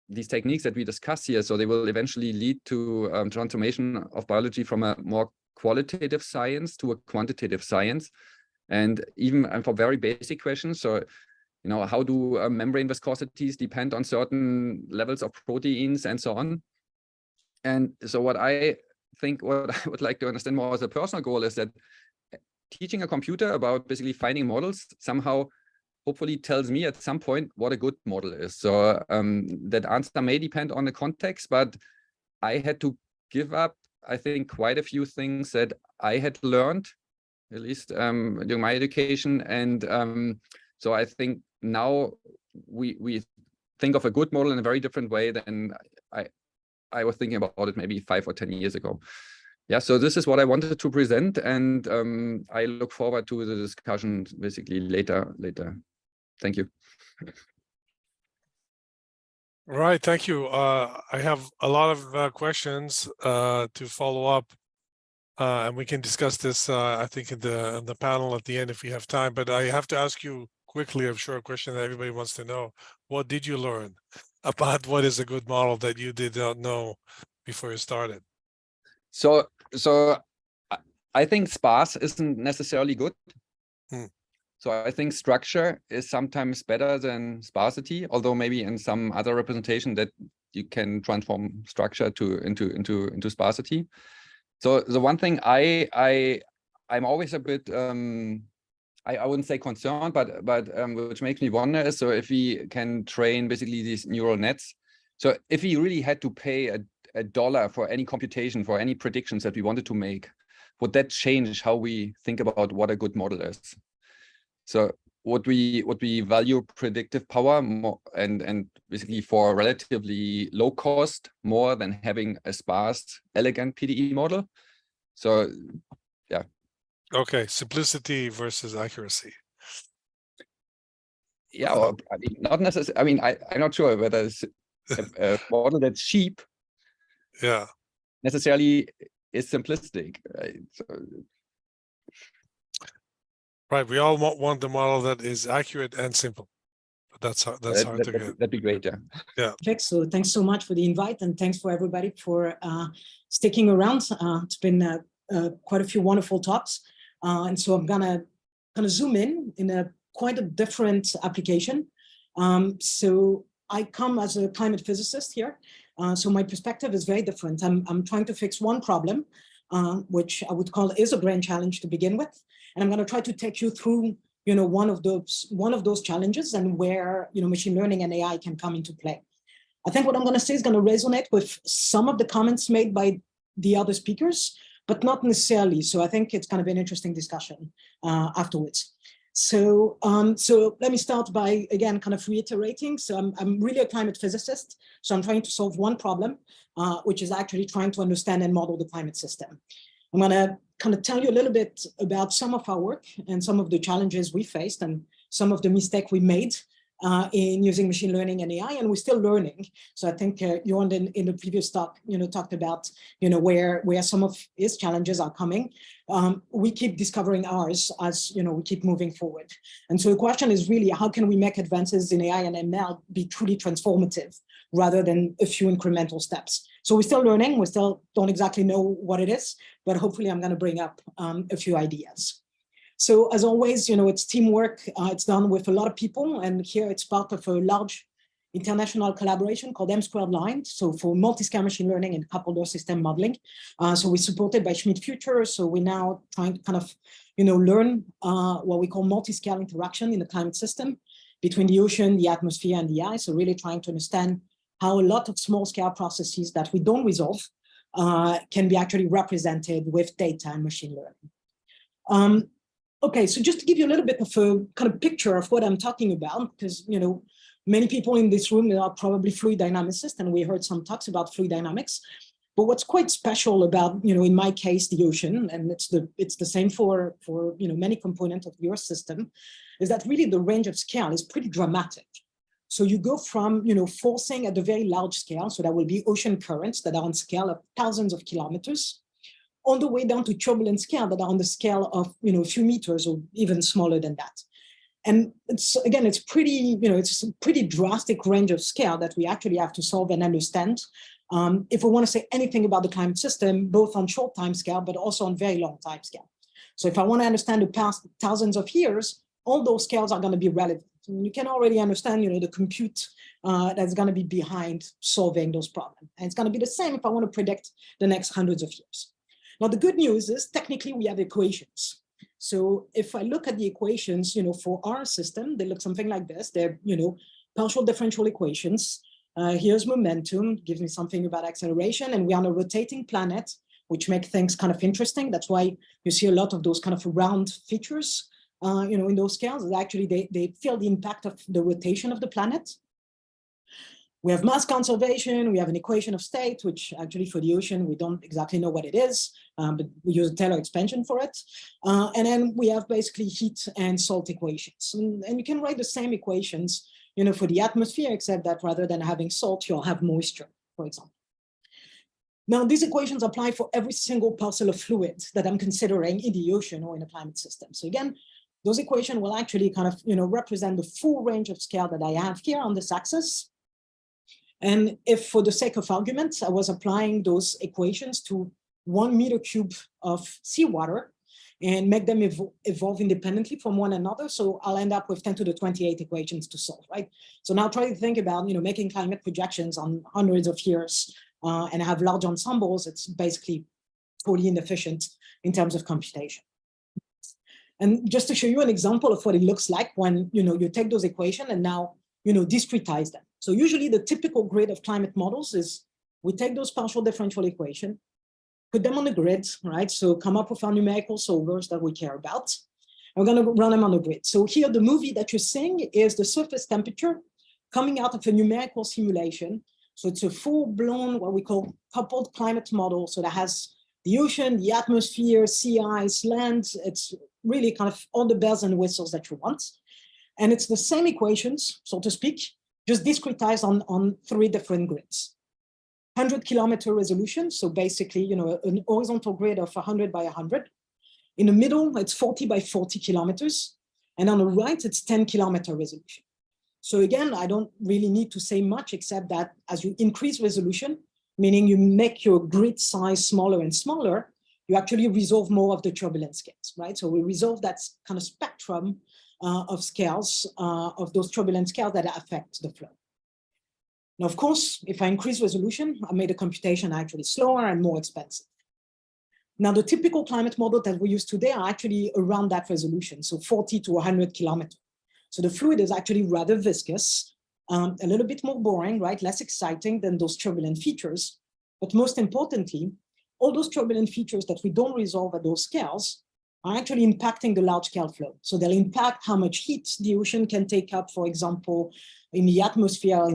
these techniques that we discuss here, so they will eventually lead to transformation of biology from a more qualitative science to a quantitative science, and even for very basic questions. So how do membrane viscosities depend on certain levels of proteins and so on? And so what I would like to understand more as a personal goal is that teaching a computer about basically finding models somehow hopefully tells me at some point what a good model is. So that answer may depend on the context, but I had to give up, I think, quite a few things that I had learned, at least during my education. And so I think now we think of a good model in a very different way than I was thinking about it maybe 5 or 10 years ago. Yeah, so this is what I wanted to present, and I look forward to the discussion basically later. Thank you. All right, thank you. I have a lot of questions to follow up, and we can discuss this, I think, in the panel at the end if we have time. But I have to ask you quickly, I'm sure, a question that everybody wants to know. What did you learn about what is a good model that you did not know before you started? So I think sparse isn't necessarily good. So I think structure is sometimes better than sparsity, although maybe in some other representation that you can transform structure into sparsity. So the one thing I'm always a bit I wouldn't say concerned, but which makes me wonder is, so if we can train basically these neural nets, so if we really had to pay a dollar for any computation, for any predictions that we wanted to make, would that change how we think about what a good model is? So would we value predictive power more and basically for relatively low cost more than having a sparse, elegant PDE model? So, yeah. Okay, simplicity versus accuracy. Yeah, or, I mean, not necessarily. I mean, I'm not sure whether it's a model that's cheap. Yeah. Necessarily is simplistic. Right? So, right. We all want the model that is accurate and simple. But that's hard to get. That'd be great. Yeah. Yeah. Perfect. So thanks so much for the invite, and thanks for everybody for sticking around. It's been quite a few wonderful talks, and so I'm gonna zoom in a quite a different application. So I come as a climate physicist here, so my perspective is very different. I'm trying to fix one problem, which I would call is a grand challenge to begin with, and I'm going to try to take you through, one of those challenges and where machine learning and AI can come into play. I think what I'm going to say is going to resonate with some of the comments made by the other speakers, but not necessarily. So I think it's going to be an interesting discussion afterwards. So let me start by, again, kind of reiterating. So I'm really a climate physicist. So I'm trying to solve one problem, which is actually trying to understand and model the climate system. I'm going to kind of tell you a little bit about some of our work and some of the challenges we faced and some of the mistakes we made in using machine learning and AI, and we're still learning. So I think Jorn in the previous talk, talked about, where some of his challenges are coming. We keep discovering ours as, we keep moving forward. And so the question is really, how can we make advances in AI and ML be truly transformative rather than a few incremental steps? So we're still learning. We still don't exactly know what it is, but hopefully I'm going to bring up a few ideas. So as always, it's teamwork. It's done with a lot of people. And here it's part of a large international collaboration called M²Line. So for multi-scale machine learning and coupled Earth system modeling. So we're supported by Schmidt Future. So we're now trying to kind of, learn what we call multi-scale interaction in the climate system between the ocean, the atmosphere, and the ice. So really trying to understand how a lot of small scale processes that we don't resolve can be actually represented with data and machine learning. Okay, so just to give you a little bit of a kind of picture of what I'm talking about, because, many people in this room are probably fluid dynamicists, and we heard some talks about fluid dynamics. But what's quite special about, in my case, the ocean, and it's the same for many components of the Earth system, is that really the range of scale is pretty dramatic. So you go from, forcing at the very large scale, so that will be ocean currents that are on scale of thousands of kilometers, all the way down to turbulent scale that are on the scale of, a few meters or even smaller than that. And it's pretty, it's a pretty drastic range of scale that we actually have to solve and understand if we want to say anything about the climate system, both on short time scale, but also on very long time scale. So if I want to understand the past thousands of years, all those scales are going to be relevant. And you can already understand, the compute that's going to be behind solving those problems. And it's going to be the same if I want to predict the next hundreds of years. Now, the good news is technically we have equations. So if I look at the equations, for our system, they look something like this. They're, partial differential equations. Here's momentum, gives me something about acceleration, and we're on a rotating planet, which make things kind of interesting. That's why you see a lot of those kind of round features, in those scales. Actually, they feel the impact of the rotation of the planet. We have mass conservation, we have an equation of state, which actually for the ocean, we don't exactly know what it is, but we use a Taylor expansion for it. And then we have basically heat and salt equations. And you can write the same equations, for the atmosphere, except that rather than having salt, you'll have moisture, for example. Now, these equations apply for every single parcel of fluid that I'm considering in the ocean or in a climate system. So again, those equations will actually kind of, represent the full range of scale that I have here on this axis. And if for the sake of argument, I was applying those equations to 1 meter cube of seawater and make them evolve independently from one another, so I'll end up with 10 to the 28 equations to solve, right? So now try to think about, making climate projections on hundreds of years and have large ensembles. It's basically totally inefficient in terms of computation. And just to show you an example of what it looks like when, you take those equations and now, discretize them. So usually the typical grid of climate models is we take those partial differential equations, put them on the grid, right? So come up with our numerical solvers that we care about. We're going to run them on a grid. So here, the movie that you're seeing is the surface temperature coming out of a numerical simulation. So it's a full-blown, what we call coupled climate model. So that has the ocean, the atmosphere, sea ice, land. It's really kind of all the bells and whistles that you want. And it's the same equations, so to speak, just discretized on 3 different grids. 100-kilometer resolution, so basically, you know, an horizontal grid of 100 by 100. In the middle, it's 40 by 40 kilometers. And on the right, it's 10-kilometer resolution. So again, I don't really need to say much except that as you increase resolution, meaning you make your grid size smaller and smaller, you actually resolve more of the turbulence scales, right? So we resolve that kind of spectrum of scales, of those turbulence scales that affect the flow. Now, of course, if I increase resolution, I made the computation actually slower and more expensive. Now, the typical climate model that we use today are actually around that resolution, so 40 to 100 kilometers. So the fluid is actually rather viscous, a little bit more boring, right? Less exciting than those turbulent features. But most importantly, all those turbulent features that we don't resolve at those scales are actually impacting the large scale flow. So they'll impact how much heat the ocean can take up, for example, in the atmosphere,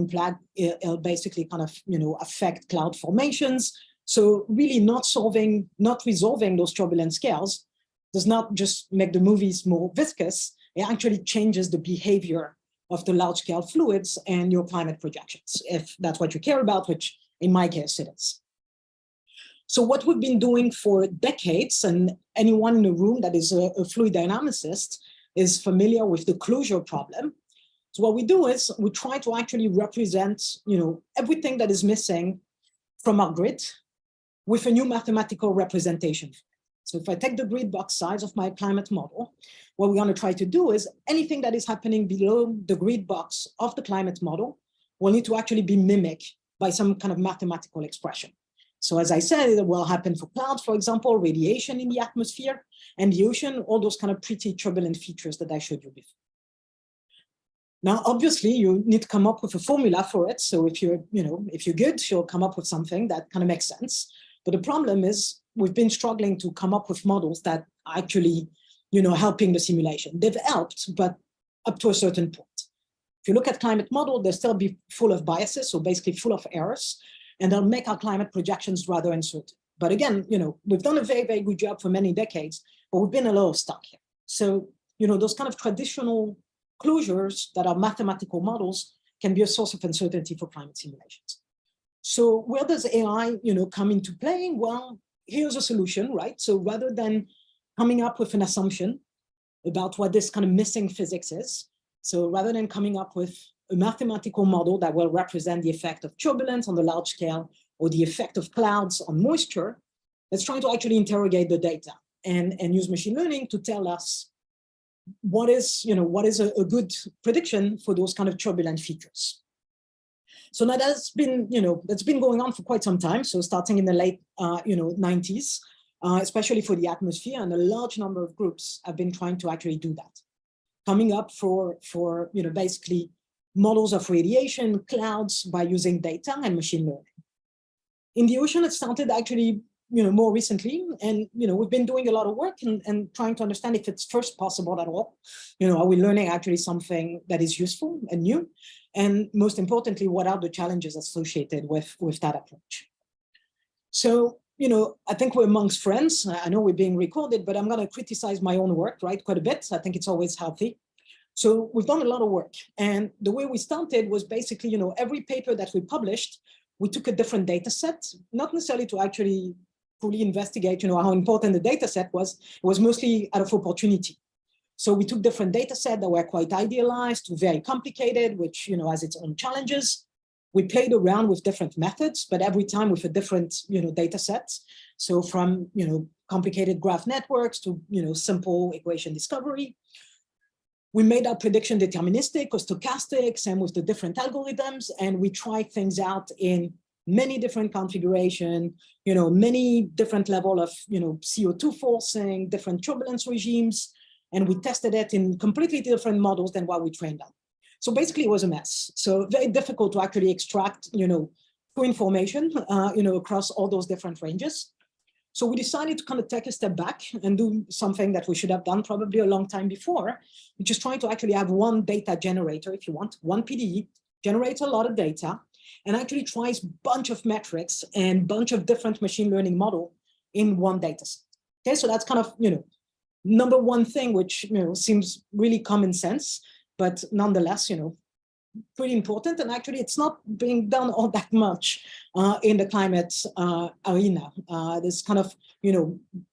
it'll basically kind of, you know, affect cloud formations. So really not resolving those turbulent scales does not just make the movies more viscous, it actually changes the behavior of the large scale fluids and your climate projections, if that's what you care about, which in my case it is. So what we've been doing for decades, and anyone in the room that is a fluid dynamicist is familiar with the closure problem. So what we do is we try to actually represent, you know, everything that is missing from our grid with a new mathematical representation. So if I take the grid box size of my climate model, what we're going to try to do is anything that is happening below the grid box of the climate model will need to actually be mimicked by some kind of mathematical expression. So as I said, it will happen for clouds, for example, radiation in the atmosphere, and the ocean, all those kind of pretty turbulent features that I showed you before. Now, obviously, you need to come up with a formula for it. So if you're, you know, if you're good, you'll come up with something that kind of makes sense. But the problem is we've been struggling to come up with models that are actually, you know, helping the simulation. They've helped, but up to a certain point. If you look at climate model, they'll still be full of biases, so basically full of errors, and they'll make our climate projections rather uncertain. But again, you know, we've done a very, very good job for many decades, but we've been a little stuck here. So, you know, those kind of traditional closures that are mathematical models can be a source of uncertainty for climate simulations. So where does AI, you know, come into play? Well, here's a solution, right? So rather than coming up with an assumption about what this kind of missing physics is, so rather than coming up with a mathematical model that will represent the effect of turbulence on the large scale or the effect of clouds on moisture, let's try to actually interrogate the data and use machine learning to tell us what is, you know, what is a good prediction for those kind of turbulent features. So now that's been, you know, that's been going on for quite some time. So starting in the late, 90s, especially for the atmosphere, and a large number of groups have been trying to actually do that, coming up for you know, basically models of radiation, clouds by using data and machine learning. In the ocean, it started actually, you know, more recently, and you know, we've been doing a lot of work and trying to understand if it's first possible at all. You know, are we learning actually something that is useful and new? And most importantly, what are the challenges associated with that approach? So, you know, I think we're amongst friends. I know we're being recorded, but I'm going to criticize my own work, right, quite a bit. I think it's always healthy. So we've done a lot of work, and the way we started was basically, you know, every paper that we published, we took a different data set, not necessarily to actually fully investigate, you know, how important the data set was. It was mostly out of opportunity. So we took different data sets that were quite idealized to very complicated, which, you know, has its own challenges. We played around with different methods, but every time with a different, you know, data sets. So from, you know, complicated graph networks to, you know, simple equation discovery. We made our prediction deterministic or stochastic, same with the different algorithms, and we tried things out in many different configuration, you know, many different level of, you know, CO2 forcing, different turbulence regimes, and we tested it in completely different models than what we trained on. So basically it was a mess. So very difficult to actually extract, you know, true information, you know, across all those different ranges. So we decided to kind of take a step back and do something that we should have done probably a long time before, which is trying to actually have one data generator, if you want, one PDE, generates a lot of data, and actually tries a bunch of metrics and bunch of different machine learning model in one data set. Okay, so that's kind of, number one thing, which, seems really common sense, but nonetheless, pretty important. And actually, it's not being done all that much in the climate arena. This kind of,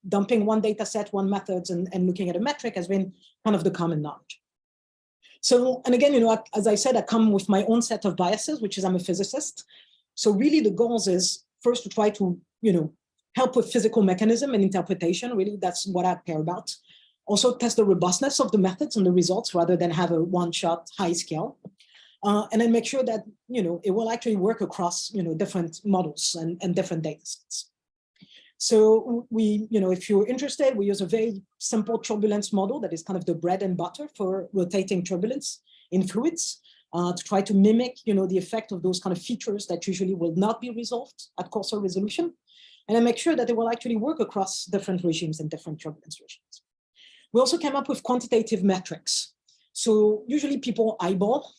dumping one data set, one methods, and looking at a metric has been kind of the common knowledge. So, and again, as I said, I come with my own set of biases, which is I'm a physicist. So really the goals is first to try to, help with physical mechanism and interpretation. Really, that's what I care about. Also test the robustness of the methods and the results rather than have a one-shot high scale. And then make sure that, it will actually work across, different models and different data sets. So we, if you're interested, we use a very simple turbulence model that is kind of the bread and butter for rotating turbulence in fluids to try to mimic, the effect of those kind of features that usually will not be resolved at coarser resolution, and then make sure that it will actually work across different regimes and different turbulence regimes. We also came up with quantitative metrics. So usually people eyeball,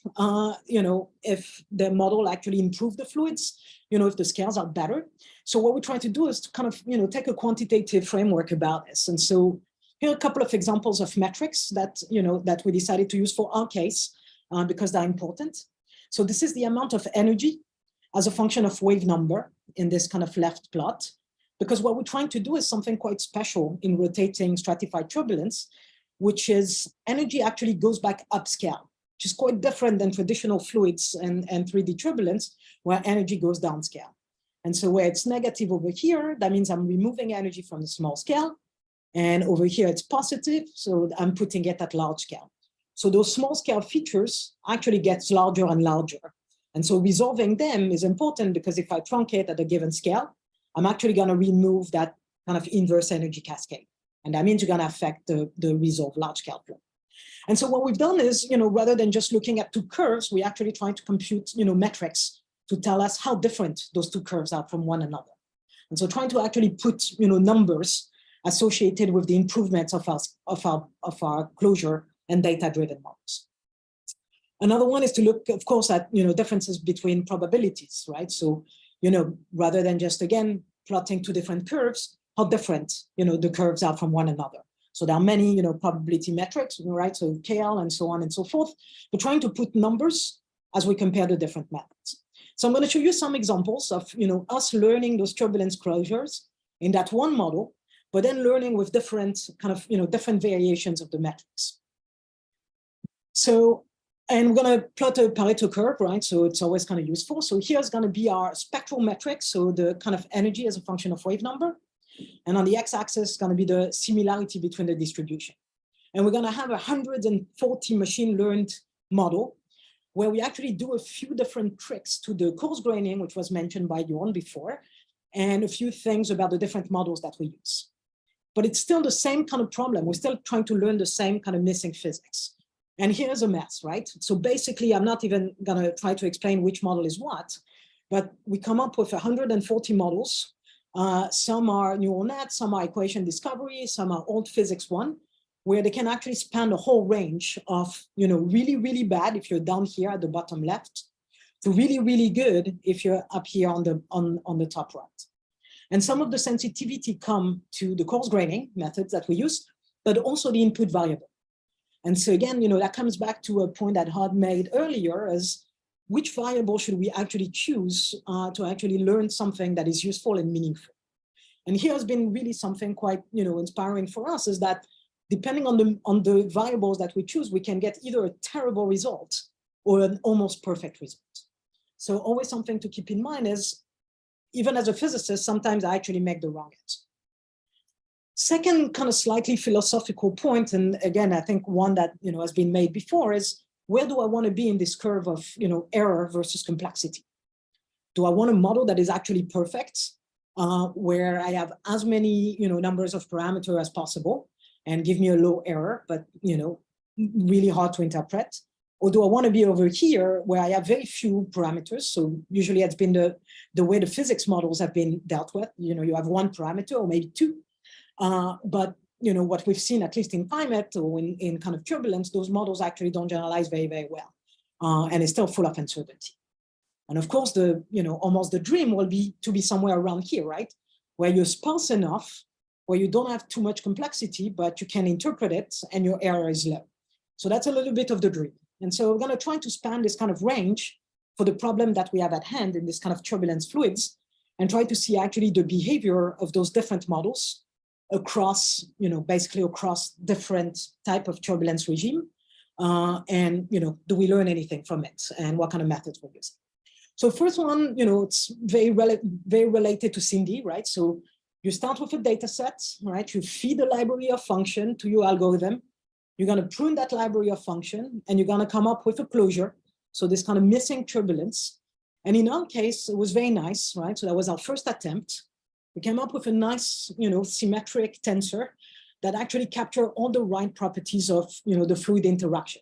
if the model actually improved the fluids, if the scales are better. So what we're trying to do is to kind of, take a quantitative framework about this. And so here are a couple of examples of metrics that, that we decided to use for our case because they're important. So this is the amount of energy as a function of wave number in this kind of left plot, because what we're trying to do is something quite special in rotating stratified turbulence, which is energy actually goes back upscale, which is quite different than traditional fluids and 3D turbulence, where energy goes downscale. And so where it's negative over here, that means I'm removing energy from the small scale. And over here, it's positive, so I'm putting it at large scale. So those small scale features actually gets larger and larger. And so resolving them is important because if I truncate at a given scale, I'm actually going to remove that kind of inverse energy cascade. And that means you're going to affect the resolved large scale flow. And so what we've done is, rather than just looking at two curves, we actually try to compute, metrics to tell us how different those two curves are from one another. And so trying to actually put, numbers associated with the improvements of our closure and data-driven models. Another one is to look, of course, at, differences between probabilities, right? So, rather than just, again, plotting two different curves, how different, the curves are from one another. So there are many, probability metrics, right? So KL and so on and so forth. We're trying to put numbers as we compare the different methods. So I'm going to show you some examples of, us learning those turbulence closures in that one model, but then learning with different kind of, different variations of the metrics. So, and we're going to plot a Pareto curve, right? So it's always kind of useful. So here's going to be our spectral metric. So the kind of energy as a function of wave number. And on the x-axis is going to be the similarity between the distribution. And we're going to have 140 machine learned model where we actually do a few different tricks to the coarse graining, which was mentioned by Jorn before, and a few things about the different models that we use. But it's still the same kind of problem. We're still trying to learn the same kind of missing physics. And here's a mess, right? So basically, I'm not even going to try to explain which model is what, but we come up with 140 models. Some are neural nets, some are equation discovery, some are old physics one, where they can actually span a whole range of, really, really bad if you're down here at the bottom left, to really, really good if you're up here on the top right. And some of the sensitivity come to the coarse graining methods that we use, but also the input variable. And so again, that comes back to a point that Hod made earlier as which variable should we actually choose to actually learn something that is useful and meaningful. And here has been really something quite, inspiring for us is that depending on the variables that we choose, we can get either a terrible result or an almost perfect result. So always something to keep in mind is, even as a physicist, sometimes I actually make the wrong answer. Second kind of slightly philosophical point, and again, I think one that has been made before is, where do I want to be in this curve of error versus complexity? Do I want a model that is actually perfect, where I have as many numbers of parameters as possible and give me a low error, but really hard to interpret? Or do I want to be over here where I have very few parameters? So usually it's been the way the physics models have been dealt with. You have one parameter or maybe two. But what we've seen, at least in climate or in kind of turbulence, those models actually don't generalize very, very well. And it's still full of uncertainty. And of course, almost the dream will be to be somewhere around here, right? Where you're sparse enough, where you don't have too much complexity, but you can interpret it and your error is low. So that's a little bit of the dream. And so we're going to try to span this kind of range for the problem that we have at hand in this kind of turbulence fluids, and try to see actually the behavior of those different models across, basically across different type of turbulence regime. And, do we learn anything from it, and what kind of methods we're using? So first one, it's very related to Cindy, right? So you start with a data set, right? You feed a library of function to your algorithm. You're going to prune that library of function, and you're going to come up with a closure. So this kind of missing turbulence. And in our case, it was very nice, right? So that was our first attempt. We came up with a nice, symmetric tensor that actually captured all the right properties of, the fluid interaction.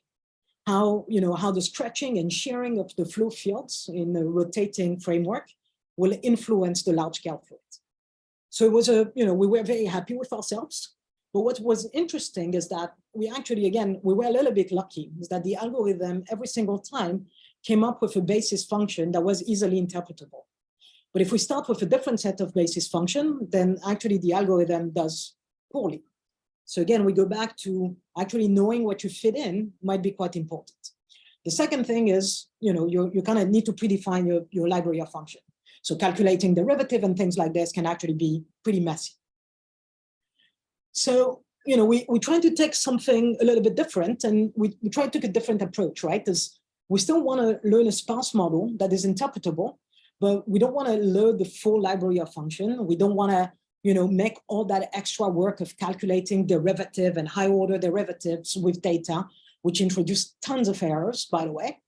How the stretching and shearing of the flow fields in a rotating framework will influence the large scale fluid. So it was we were very happy with ourselves. But what was interesting is that we actually, again, we were a little bit lucky, is that the algorithm every single time came up with a basis function that was easily interpretable. But if we start with a different set of basis function, then actually the algorithm does poorly. So again, we go back to actually knowing what you fit in might be quite important. The second thing is, you kind of need to predefine your library of function. So calculating derivative and things like this can actually be pretty messy. So, we tried to take something a little bit different, and we tried to take a different approach, right? Is we still want to learn a sparse model that is interpretable, but we don't want to learn the full library of function. We don't want to, make all that extra work of calculating derivative and high order derivatives with data, which introduce tons of errors, by the way.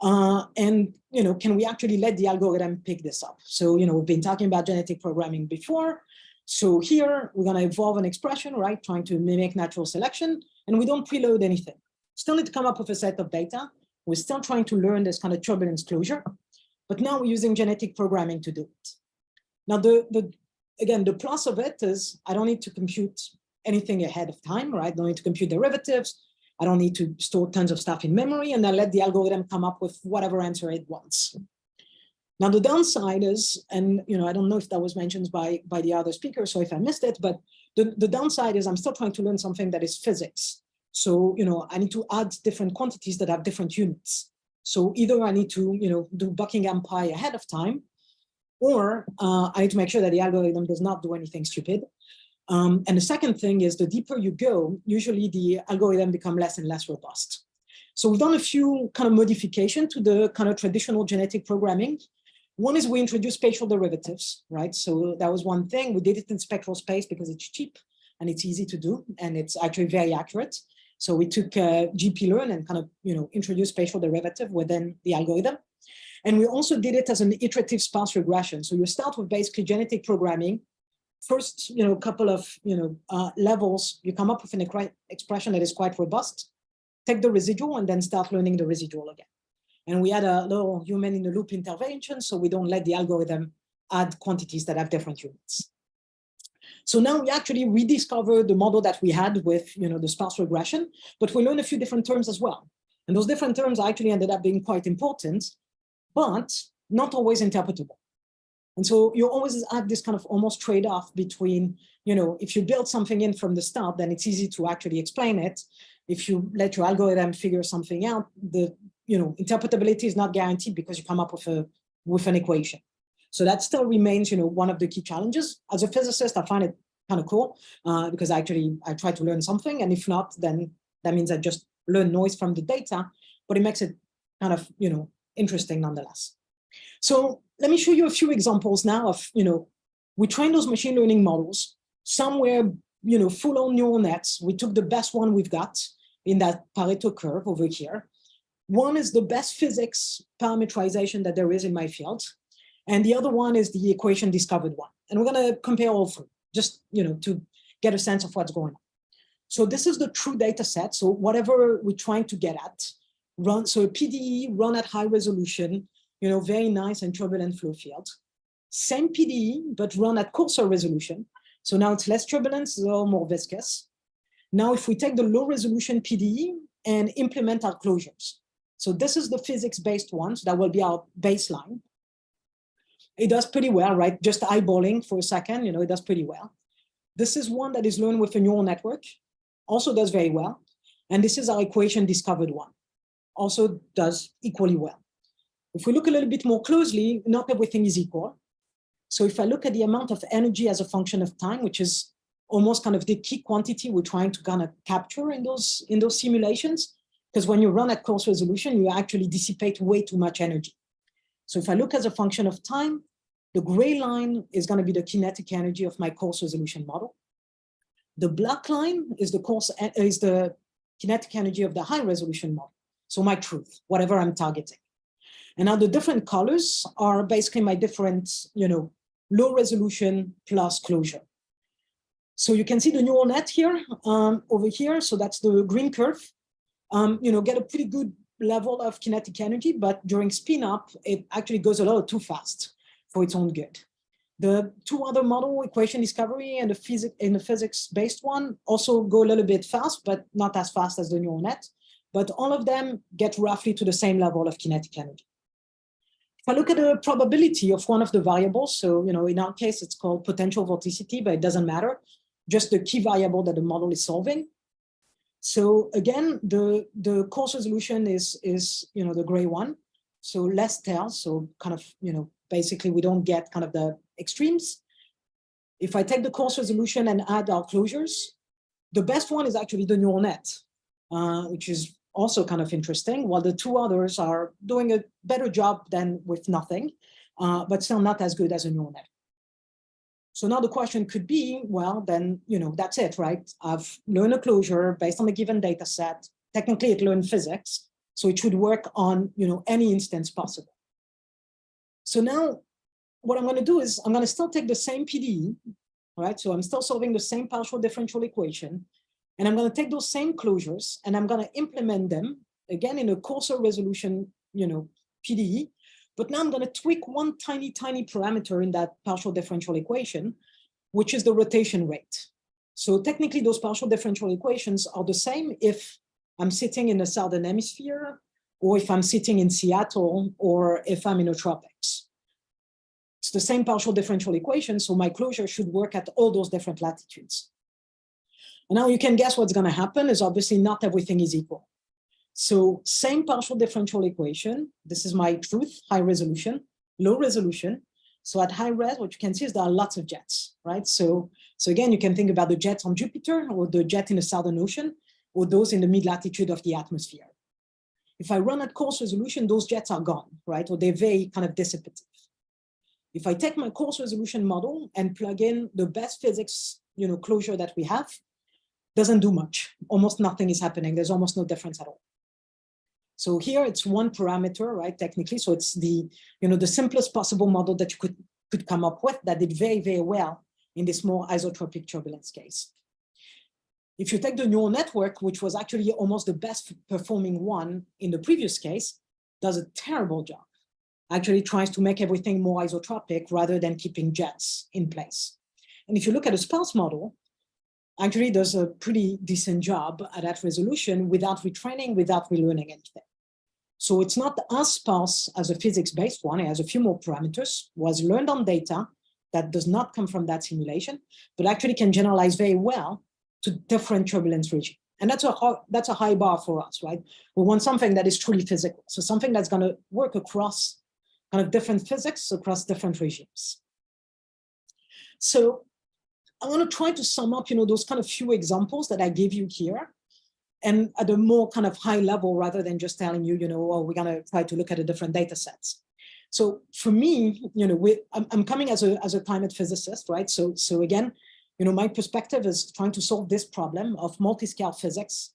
And, can we actually let the algorithm pick this up? So, we've been talking about genetic programming before. So here we're going to evolve an expression, right? Trying to mimic natural selection, and we don't preload anything. Still need to come up with a set of data. We're still trying to learn this kind of turbulence closure, but now we're using genetic programming to do it. Now, again, the plus of it is I don't need to compute anything ahead of time, right? I don't need to compute derivatives. I don't need to store tons of stuff in memory, and then let the algorithm come up with whatever answer it wants. Now, the downside is, and I don't know if that was mentioned by the other speaker, so if I missed it, but the downside is I'm still trying to learn something that is physics. So, I need to add different quantities that have different units. So either I need to, do Buckingham pi ahead of time, or I need to make sure that the algorithm does not do anything stupid. And the second thing is the deeper you go, usually the algorithm becomes less and less robust. So we've done a few kind of modification to the kind of traditional genetic programming. One is we introduced spatial derivatives, right? So that was one thing. We did it in spectral space because it's cheap and it's easy to do, and it's actually very accurate. So we took GP-learn and kind of, introduced spatial derivative within the algorithm. And we also did it as an iterative sparse regression. So you start with basically genetic programming. First, couple of, levels, you come up with an expression that is quite robust, take the residual, and then start learning the residual again. And we had a little human in the loop intervention, so we don't let the algorithm add quantities that have different units. So now we actually rediscover the model that we had with, the sparse regression, but we learn a few different terms as well. And those different terms actually ended up being quite important, but not always interpretable. And so you always have this kind of almost trade-off between, if you build something in from the start, then it's easy to actually explain it. If you let your algorithm figure something out, the interpretability is not guaranteed because you come up with an equation. So that still remains, one of the key challenges. As a physicist, I find it kind of cool because I try to learn something, and if not, then that means I just learn noise from the data, but it makes it kind of, interesting nonetheless. So let me show you a few examples now of, we trained those machine learning models. Some were, full-on neural nets. We took the best one we've got in that Pareto curve over here. One is the best physics parameterization that there is in my field. And the other one is the equation discovered one. And we're going to compare all three, just, to get a sense of what's going on. So this is the true data set. So whatever we're trying to get at, run, so a PDE run at high resolution, very nice and turbulent flow field. Same PDE, but run at coarser resolution. So now it's less turbulent, so more viscous. Now, if we take the low resolution PDE and implement our closures. So this is the physics-based one, so that will be our baseline. It does pretty well, right? Just eyeballing for a second, it does pretty well. This is one that is learned with a neural network, also does very well. And this is our equation discovered one, also does equally well. If we look a little bit more closely, not everything is equal. So if I look at the amount of energy as a function of time, which is almost kind of the key quantity we're trying to kind of capture in those simulations, because when you run at coarse resolution, you actually dissipate way too much energy. So if I look as a function of time, the gray line is going to be the kinetic energy of my coarse resolution model. The black line is the kinetic energy of the high resolution model. So my truth, whatever I'm targeting. And now the different colors are basically my different, low resolution plus closure. So you can see the neural net here, over here. So that's the green curve. Get a pretty good level of kinetic energy, but during spin up, it actually goes a little too fast for its own good. The two other model, equation discovery and the physics-based one, also go a little bit fast, but not as fast as the neural net. But all of them get roughly to the same level of kinetic energy. If I look at the probability of one of the variables, so in our case, it's called potential vorticity, but it doesn't matter, just the key variable that the model is solving. So again, the coarse resolution is the gray one, so less tails, so kind of basically we don't get kind of the extremes. If I take the coarse resolution and add our closures, the best one is actually the neural net, which is also kind of interesting, while the two others are doing a better job than with nothing, but still not as good as a neural net. So now the question could be, well, then, that's it, right? I've learned a closure based on a given data set. Technically, it learned physics, so it should work on, any instance possible. So now what I'm going to do is I'm going to still take the same PDE, right? So I'm still solving the same partial differential equation. And I'm going to take those same closures and I'm going to implement them again in a coarser resolution, PDE. But now I'm going to tweak one tiny parameter in that partial differential equation, which is the rotation rate. So technically, those partial differential equations are the same if I'm sitting in the southern hemisphere, or if I'm sitting in Seattle, or if I'm in the tropics. It's the same partial differential equation, so my closure should work at all those different latitudes. And now you can guess what's going to happen is obviously not everything is equal. So same partial differential equation. This is my truth, high resolution, low resolution. So at high res, what you can see is there are lots of jets, right? So again, you can think about the jets on Jupiter or the jet in the Southern Ocean or those in the mid-latitude of the atmosphere. If I run at coarse resolution, those jets are gone, right? Or they're very kind of dissipative. If I take my coarse resolution model and plug in the best physics, closure that we have, doesn't do much. Almost nothing is happening. There's almost no difference at all. So here it's one parameter, right? Technically, so it's the simplest possible model that you could come up with that did very, very well in this more isotropic turbulence case. If you take the neural network, which was actually almost the best performing one in the previous case, does a terrible job. Actually tries to make everything more isotropic rather than keeping jets in place. And if you look at a sparse model, actually does a pretty decent job at that resolution without retraining, without relearning anything. So it's not as sparse as a physics-based one. It has a few more parameters, was learned on data that does not come from that simulation, but actually can generalize very well to different turbulence regimes. And that's a high bar for us, right? We want something that is truly physical. So something that's going to work across kind of different physics, across different regimes. So I want to try to sum up, those kind of few examples that I gave you here, and at a more kind of high level, rather than just telling you, oh, we're going to try to look at the different data sets. So for me, I'm coming as a climate physicist, right? So again, my perspective is trying to solve this problem of multi-scale physics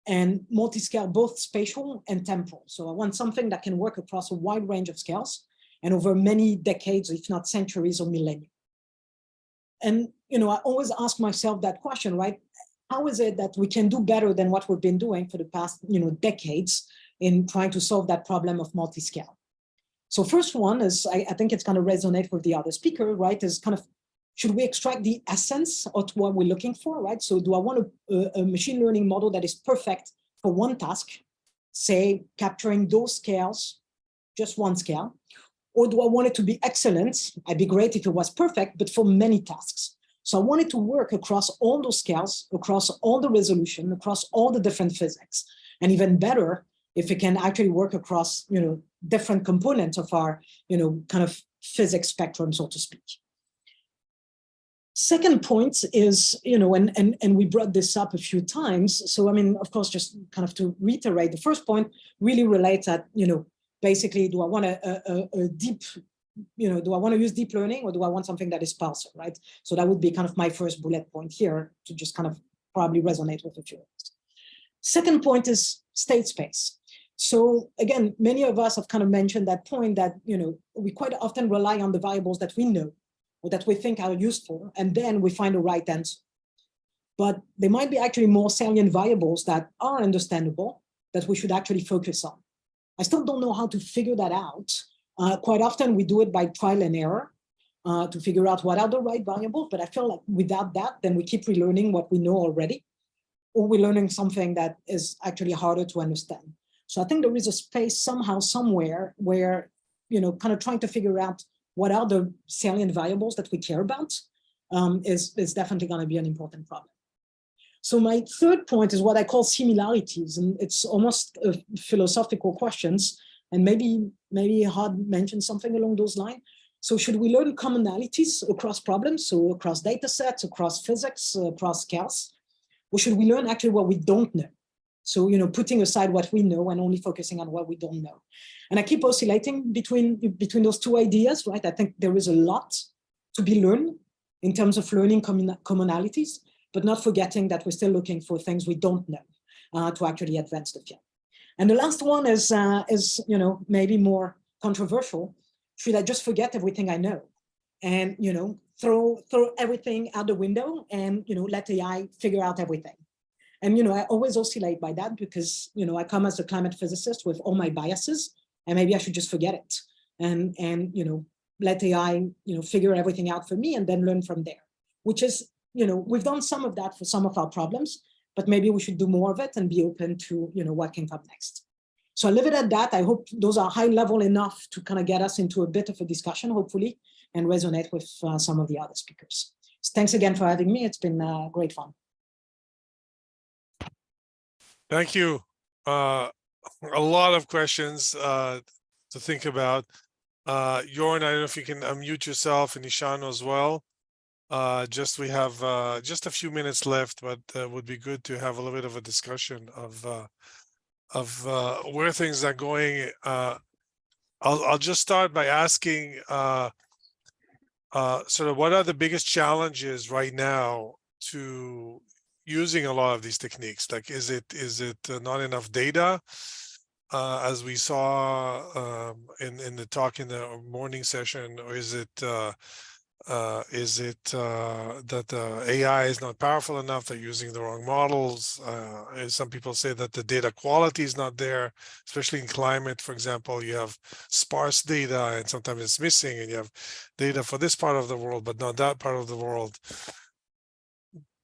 and multi-scale both spatial and temporal. So I want something that can work across a wide range of scales and over many decades, if not centuries or millennia. And I always ask myself that question, right? how is it that we can do better than what we've been doing for the past, decades in trying to solve that problem of multi-scale? So first one is, I think it's going to resonate with the other speaker, right, is kind of, should we extract the essence of what we're looking for, right? So do I want a machine learning model that is perfect for one task, say capturing those scales, just one scale? Or do I want it to be excellent? It'd be great if it was perfect, but for many tasks. So I want it to work across all those scales, across all the resolution, across all the different physics. And even better, if it can actually work across, different components of our, kind of physics spectrum, so to speak. Second point is, and we brought this up a few times. So, I mean, of course, just kind of to reiterate, the first point really relates at, basically, do I want a deep, do I want to use deep learning, or do I want something that is sparser, right? So that would be kind of my first bullet point here to just kind of probably resonate with a few. Second point is state space. So again, many of us have kind of mentioned that point that, we quite often rely on the variables that we know or that we think are useful, and then we find the right answer. But there might be actually more salient variables that are understandable that we should actually focus on. I still don't know how to figure that out. Quite often we do it by trial and error to figure out what are the right variables, but I feel like without that, then we keep relearning what we know already, or we're learning something that is actually harder to understand. So I think there is a space somehow, somewhere where, kind of trying to figure out what are the salient variables that we care about is definitely going to be an important problem. So my third point is what I call similarities, and it's almost philosophical questions, and maybe Had mentioned something along those lines. So should we learn commonalities across problems, so across data sets, across physics, across scales, or should we learn actually what we don't know? So, putting aside what we know and only focusing on what we don't know. And I keep oscillating between those two ideas, right? I think there is a lot to be learned in terms of learning commonalities, but not forgetting that we're still looking for things we don't know to actually advance the field. And the last one is maybe more controversial. Should I just forget everything I know and, throw everything out the window and, let AI figure out everything? And, I always oscillate by that because, I come as a climate physicist with all my biases, and maybe I should just forget it and let AI, figure everything out for me and then learn from there, which is, we've done some of that for some of our problems, but maybe we should do more of it and be open to, what can come next. So I'll leave it at that. I hope those are high level enough to kind of get us into a bit of a discussion, hopefully, and resonate with some of the other speakers. So thanks again for having me. It's been great fun. Thank you. A lot of questions to think about. Jorn, I don't know if you can unmute yourself, and Ishano as well. We have just a few minutes left, but it would be good to have a little bit of a discussion of where things are going. I'll just start by asking sort of what are the biggest challenges right now to using a lot of these techniques? Like, is it not enough data, as we saw in the talk in the morning session, or is it that the AI is not powerful enough? They're using the wrong models. Some people say that the data quality is not there, especially in climate. For example, you have sparse data, and sometimes it's missing, and you have data for this part of the world, but not that part of the world.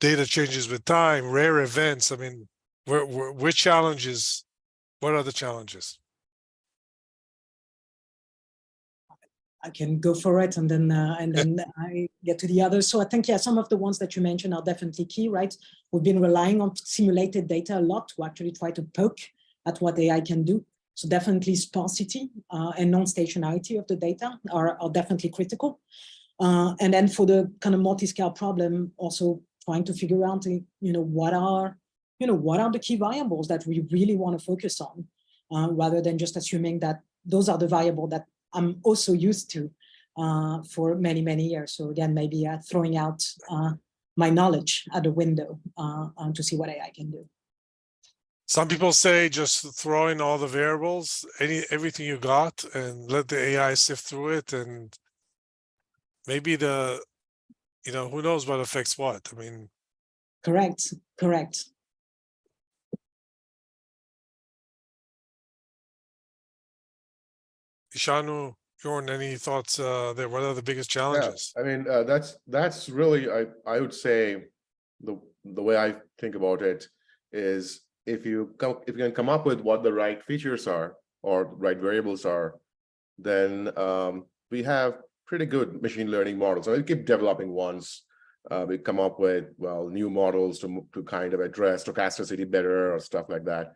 Data changes with time, rare events. I mean, what challenges? What are the challenges? I can go for it, and then I get to the others. So I think, yeah, some of the ones that you mentioned are definitely key, right? We've been relying on simulated data a lot to actually try to poke at what AI can do. So definitely sparsity and non-stationarity of the data are definitely critical. And then for the kind of multi-scale problem, also trying to figure out, what are the key variables that we really want to focus on, rather than just assuming that those are the variables that I'm also used to for many, many years. So again, maybe throwing out my knowledge at the window to see what AI can do. Some people say just throw in all the variables, everything you got, and let the AI sift through it, and maybe who knows what affects what. I mean, Correct, correct. Ishanu, Jorn, any thoughts there? What are the biggest challenges? I mean, that's really, I would say, the way I think about it is if you can come up with what the right features are or right variables are, then we have pretty good machine learning models. So we keep developing ones. We come up with, well, new models to kind of address stochasticity better or stuff like that.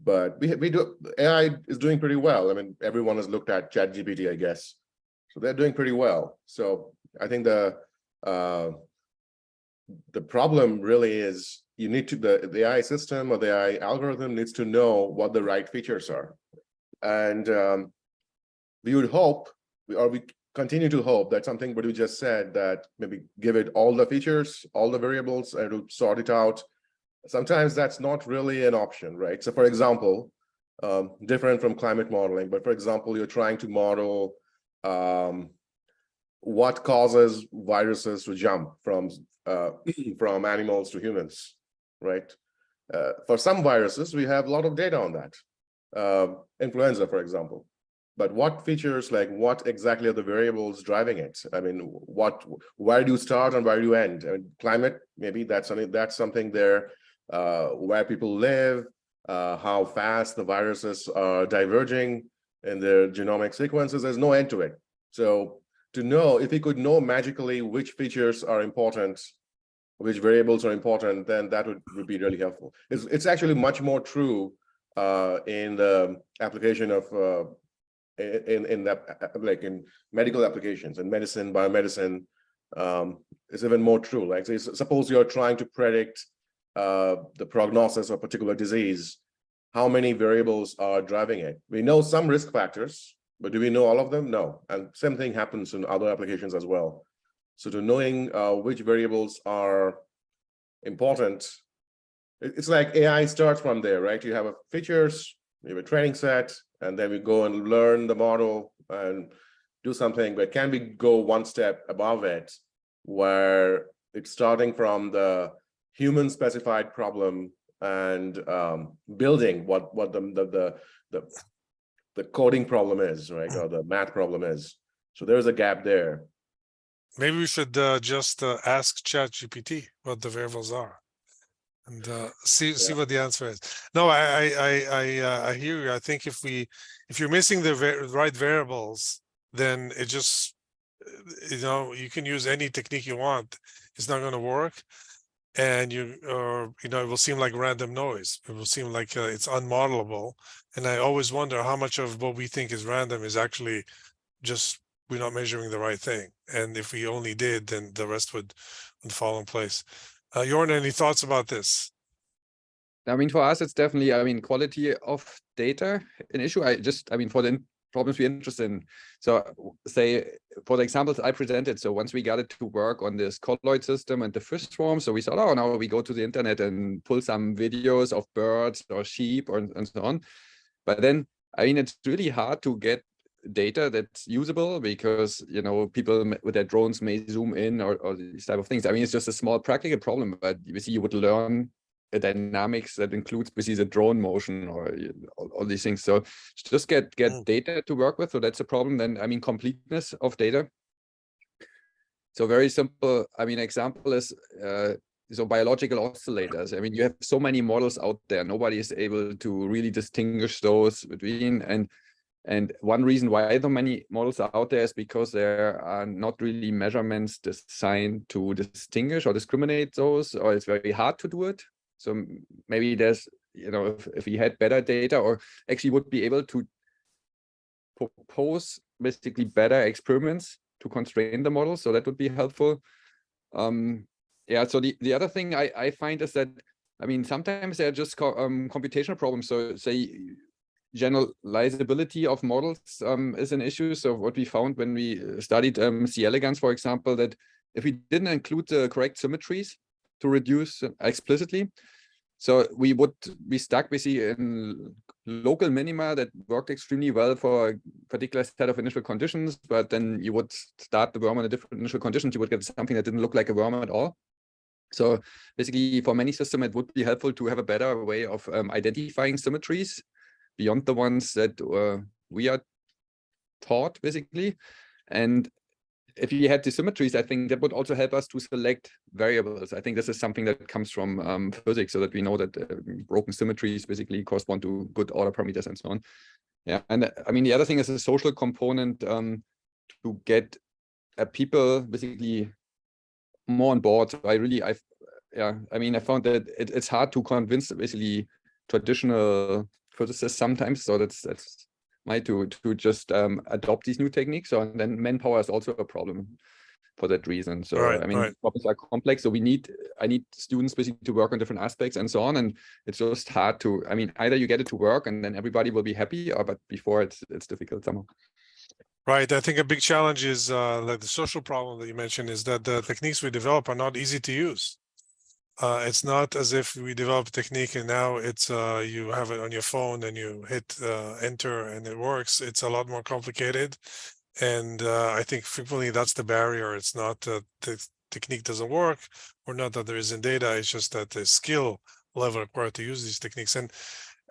But we do, AI is doing pretty well. I mean, everyone has looked at ChatGPT, I guess. So they're doing pretty well. So I think the problem really is you need to, the AI system or the AI algorithm needs to know what the right features are. And we would hope, or we continue to hope that something what you just said, that maybe give it all the features, all the variables, and it'll sort it out. Sometimes that's not really an option, right? So for example, different from climate modeling, but for example, you're trying to model what causes viruses to jump from animals to humans, right? For some viruses, we have a lot of data on that. Influenza, for example. But what features, like what exactly are the variables driving it? I mean, where do you start and where do you end? I mean, climate, maybe that's something there. Where people live, how fast the viruses are diverging in their genomic sequences, there's no end to it. So to know, if we could know magically which features are important, which variables are important, then that would be really helpful. It's actually much more true in the application of in that, like in medical applications, in medicine, biomedicine. It's even more true. Like, so suppose you're trying to predict the prognosis of a particular disease, how many variables are driving it? We know some risk factors, but do we know all of them? No. And same thing happens in other applications as well. So to knowing which variables are important, it's like AI starts from there, right? You have a features, you have a training set, and then we go and learn the model and do something, but can we go one step above it, where it's starting from the human specified problem and building what the coding problem is, right, or the math problem is. So there's a gap there. Maybe we should just ask ChatGPT what the variables are, and see what the answer is. No, I hear you. I think if you're missing the right variables, then it just, you can use any technique you want. It's not going to work. And it will seem like random noise. It will seem like it's unmodelable. And I always wonder how much of what we think is random is actually just we're not measuring the right thing. And if we only did, then the rest would fall in place. Jorn, any thoughts about this? I mean, for us, it's definitely, I mean, quality of data an issue. For the problems we're interested in. So say, for the examples I presented, so once we got it to work on this colloid system and the fish swarm, so we thought, oh, now we go to the internet and pull some videos of birds or sheep and so on. But then, I mean, it's really hard to get data that's usable because, people with their drones may zoom in or these type of things. I mean, it's just a small practical problem, but you would learn a dynamics that includes the drone motion or all these things. So just get data to work with. So that's a problem. Then, I mean, completeness of data. So very simple, I mean, example is so biological oscillators. I mean, you have so many models out there. Nobody is able to really distinguish those between. And one reason why so many models are out there is because there are not really measurements designed to distinguish or discriminate those, or it's very hard to do it. So maybe there's, if we had better data, or actually would be able to propose basically better experiments to constrain the model, so that would be helpful. Yeah, so the other thing I find is that, I mean, sometimes they're just computational problems. So say generalizability of models is an issue. So what we found when we studied C. elegans, for example, that if we didn't include the correct symmetries to reduce explicitly, so we would be stuck basically in local minima that worked extremely well for a particular set of initial conditions, but then you would start the worm on a different initial conditions, you would get something that didn't look like a worm at all. So basically, for many systems, it would be helpful to have a better way of identifying symmetries beyond the ones that we are taught, basically. And if you had the symmetries, I think that would also help us to select variables. I think this is something that comes from physics, so that we know that broken symmetries basically correspond to good order parameters and so on. Yeah, and I mean, the other thing is a social component to get people basically more on board. So I mean, I found that it's hard to convince basically traditional physicists sometimes. So that's my to just adopt these new techniques. So and then manpower is also a problem for that reason. So I mean, topics are complex. So I need students basically to work on different aspects and so on. And it's just hard to, I mean, either you get it to work and then everybody will be happy, but before it's difficult somehow. Right. I think a big challenge is like the social problem that you mentioned is that the techniques we develop are not easy to use. It's not as if we develop a technique and now it's you have it on your phone and you hit enter and it works. It's a lot more complicated. And I think frequently that's the barrier. It's not that the technique doesn't work or not that there isn't data. It's just that the skill level required to use these techniques. And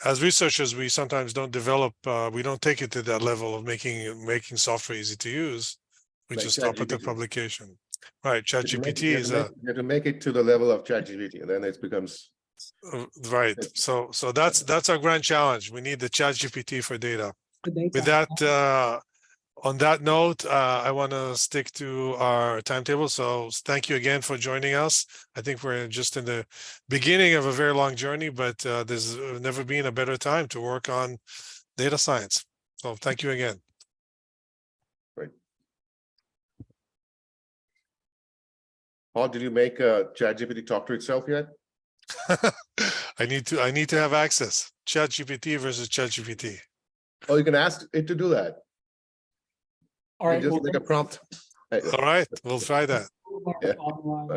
as researchers, we sometimes don't develop, we don't take it to that level of making software easy to use. We Like just stop at the ChatGPT. publication. Right, You have to ChatGPT you is have to make it to the level of ChatGPT, and then it becomes right. So that's our grand challenge. We need the ChatGPT for data. The data. With that, on that note, I want to stick to our timetable. So thank you again for joining us. I think we're just in the beginning of a very long journey, but there's never been a better time to work on data science. So thank you again. right. Paul, did you make ChatGPT talk to itself yet? I need to have access. ChatGPT versus ChatGPT. Oh, you can ask it to do that. All right. Just well, like a prompt. All right, we'll try that. Yeah. online